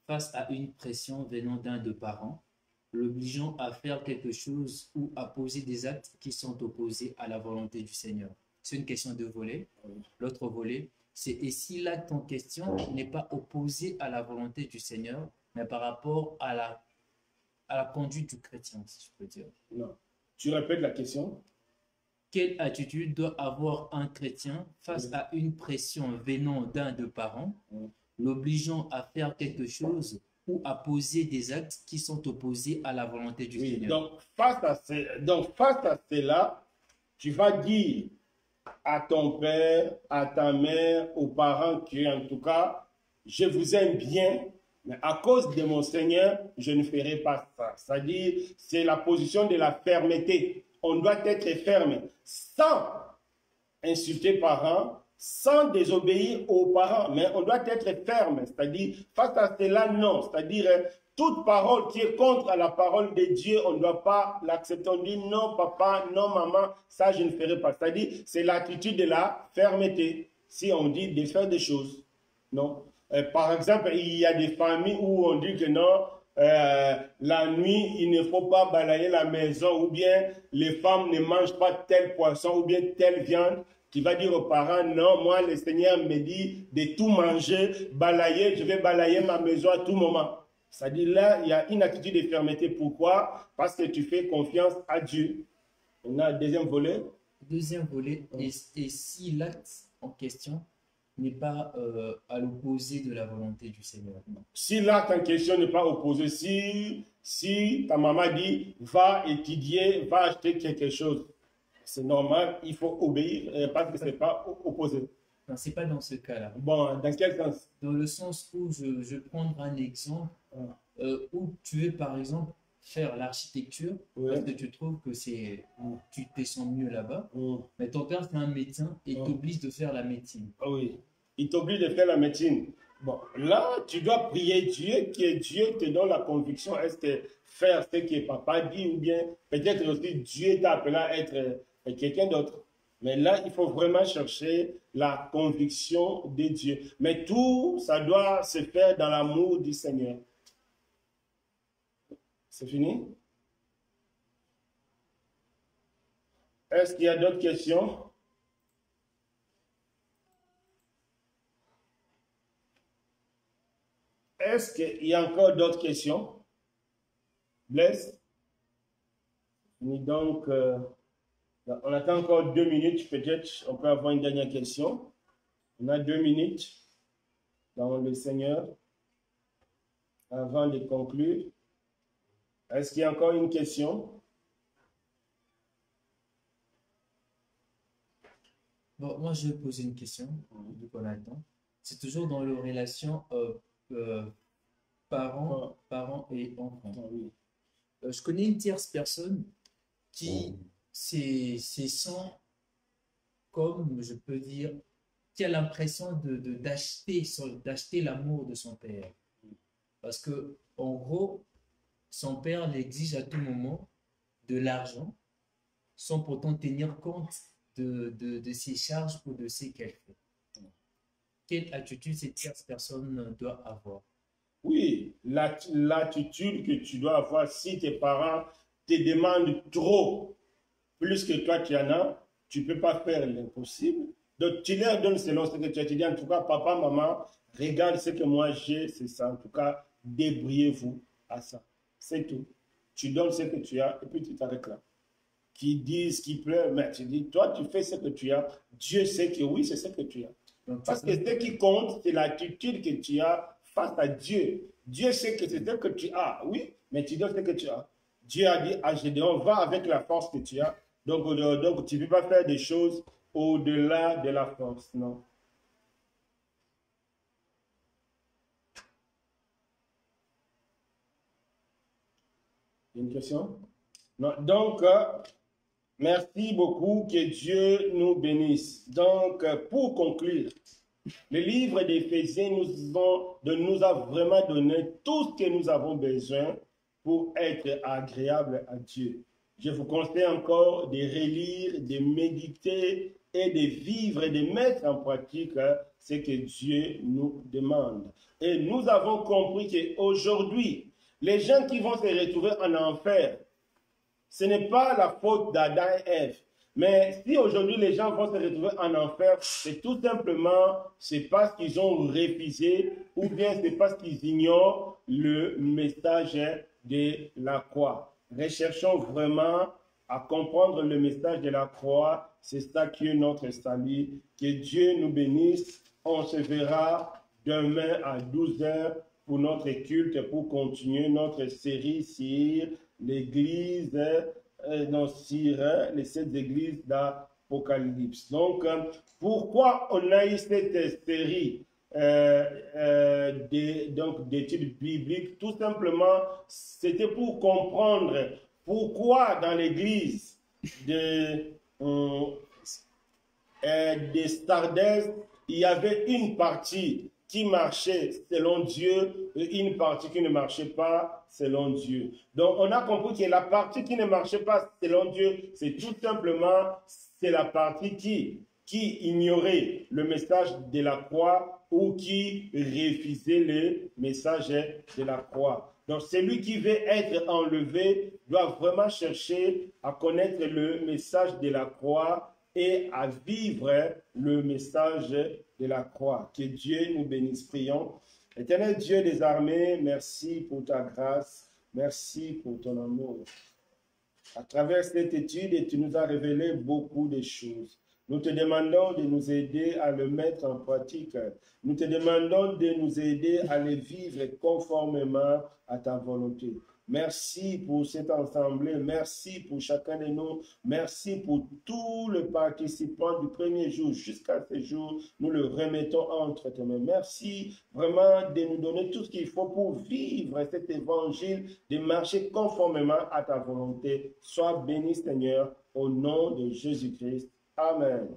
face à une pression venant d'un de parents, l'obligeant à faire quelque chose ou à poser des actes qui sont opposés à la volonté du Seigneur? C'est une question de volet. L'autre volet, c'est et si l'acte en question n'est pas opposé à la volonté du Seigneur, mais par rapport à la conduite du chrétien, si je peux dire. Non. Tu répètes la question? Quelle attitude doit avoir un chrétien face à une pression venant d'un de parents, l'obligeant à faire quelque chose ou à poser des actes qui sont opposés à la volonté du Seigneur? Donc, face à cela, tu vas dire à ton père, à ta mère, aux parents qui, en tout cas, je vous aime bien, mais à cause de mon Seigneur, je ne ferai pas ça. C'est-à-dire, c'est la position de la fermeté. On doit être ferme, sans insulter parents, sans désobéir aux parents, mais on doit être ferme. C'est-à-dire, face à cela, non. C'est-à-dire, toute parole qui est contre la parole de Dieu, on ne doit pas l'accepter. On dit non papa, non maman, ça je ne ferai pas. C'est-à-dire, c'est l'attitude de la fermeté. Si on dit de faire des choses, non. Par exemple, il y a des familles où on dit que non, la nuit, il ne faut pas balayer la maison, ou bien les femmes ne mangent pas tel poisson, ou bien telle viande. Tu vas dire aux parents, non, moi, le Seigneur me dit de tout manger, balayer, je vais balayer ma maison à tout moment. C'est-à-dire là, il y a une attitude de fermeté. Pourquoi? Parce que tu fais confiance à Dieu. On a le deuxième volet. Deuxième volet, et si l'acte en question n'est pas à l'opposé de la volonté du Seigneur? Si l'acte en question n'est pas opposé, si ta maman dit, va étudier, va acheter quelque chose, c'est normal, il faut obéir parce que ce n'est pas opposé. Non, ce n'est pas dans ce cas-là. Bon, dans quel sens? Dans le sens où je vais prendre un exemple où tu veux, par exemple, faire l'architecture parce que tu trouves que tu te sens mieux là-bas, mais ton père, c'est un médecin et t'oblige de faire la médecine. Oui, il t'oblige de faire la médecine. Bon, là, tu dois prier Dieu, que Dieu te donne la conviction, est-ce que faire ce que papa dit, ou bien peut-être aussi Dieu t'a appelé à être quelqu'un d'autre. Mais là, il faut vraiment chercher la conviction de Dieu. Mais tout, ça doit se faire dans l'amour du Seigneur. C'est fini? Est-ce qu'il y a d'autres questions? Est-ce qu'il y a encore d'autres questions? Blaise? Donc, on attend encore 2 minutes, peut-être on peut avoir une dernière question. On a 2 minutes dans le Seigneur avant de conclure. Est-ce qu'il y a encore une question? Bon, moi, je vais poser une question, vu qu'on attend. C'est toujours dans les relations parents et enfants. Oui. Je connais une tierce personne qui se sent comme, je peux dire, qui a l'impression d'acheter l'amour de son père. Parce que, en gros, son père l'exige à tout moment de l'argent, sans pourtant tenir compte de ses charges ou de ce qu'elle fait. Quelle attitude cette tierce personne doit avoir? Oui, l'attitude que tu dois avoir si tes parents te demandent trop, plus que toi tu en as, tu ne peux pas faire l'impossible. Donc tu leur donnes selon ce que tu as. Tu dis en tout cas, papa, maman, regarde ce que moi j'ai, c'est ça. En tout cas, débrouillez-vous à ça. C'est tout. Tu donnes ce que tu as et puis tu t'arrêtes là. Qui disent, qui pleurent, mais tu dis, toi tu fais ce que tu as. Dieu sait que oui, c'est ce que tu as. Donc, Parce que ce qui compte, c'est l'attitude que tu as face à Dieu. Dieu sait que c'est ce que tu as, oui, mais tu donnes ce que tu as. Dieu a dit à Gédéon, va avec la force que tu as. Donc tu ne peux pas faire des choses au-delà de la force, non. Une question? Non. Donc, merci beaucoup, que Dieu nous bénisse. Donc, pour conclure, le livre d'Éphésiens nous a vraiment donné tout ce que nous avons besoin pour être agréable à Dieu. Je vous conseille encore de relire, de méditer et de vivre et de mettre en pratique ce que Dieu nous demande. Et nous avons compris qu'aujourd'hui, les gens qui vont se retrouver en enfer, ce n'est pas la faute d'Adam et Ève. Mais si aujourd'hui les gens vont se retrouver en enfer, c'est tout simplement, c'est parce qu'ils ont refusé ou bien c'est parce qu'ils ignorent le message de la croix. Recherchons vraiment à comprendre le message de la croix. C'est ça qui est notre salut. Que Dieu nous bénisse. On se verra demain à 12h pour notre culte, pour continuer notre série sur l'église, sur les 7 églises d'Apocalypse. Donc, pourquoi on a eu cette série d'études bibliques? Tout simplement, c'était pour comprendre pourquoi dans l'église de Sardis, il y avait une partie qui marchait selon Dieu et une partie qui ne marchait pas selon Dieu. Donc, on a compris que la partie qui ne marchait pas selon Dieu, c'est tout simplement, c'est la partie qui ignorait le message de la croix ou qui refusait le message de la croix. Donc, celui qui veut être enlevé doit vraiment chercher à connaître le message de la croix et à vivre le message de la croix. Que Dieu nous bénisse. Prions. Éternel Dieu des armées, merci pour ta grâce, merci pour ton amour. À travers cette étude, tu nous as révélé beaucoup de choses. Nous te demandons de nous aider à le mettre en pratique. Nous te demandons de nous aider à le vivre conformément à ta volonté. Merci pour cette assemblée. Merci pour chacun de nous. Merci pour tous les participants du premier jour jusqu'à ce jour. Nous le remettons entre tes mains. Merci vraiment de nous donner tout ce qu'il faut pour vivre cet évangile, de marcher conformément à ta volonté. Sois béni, Seigneur, au nom de Jésus-Christ. Amen.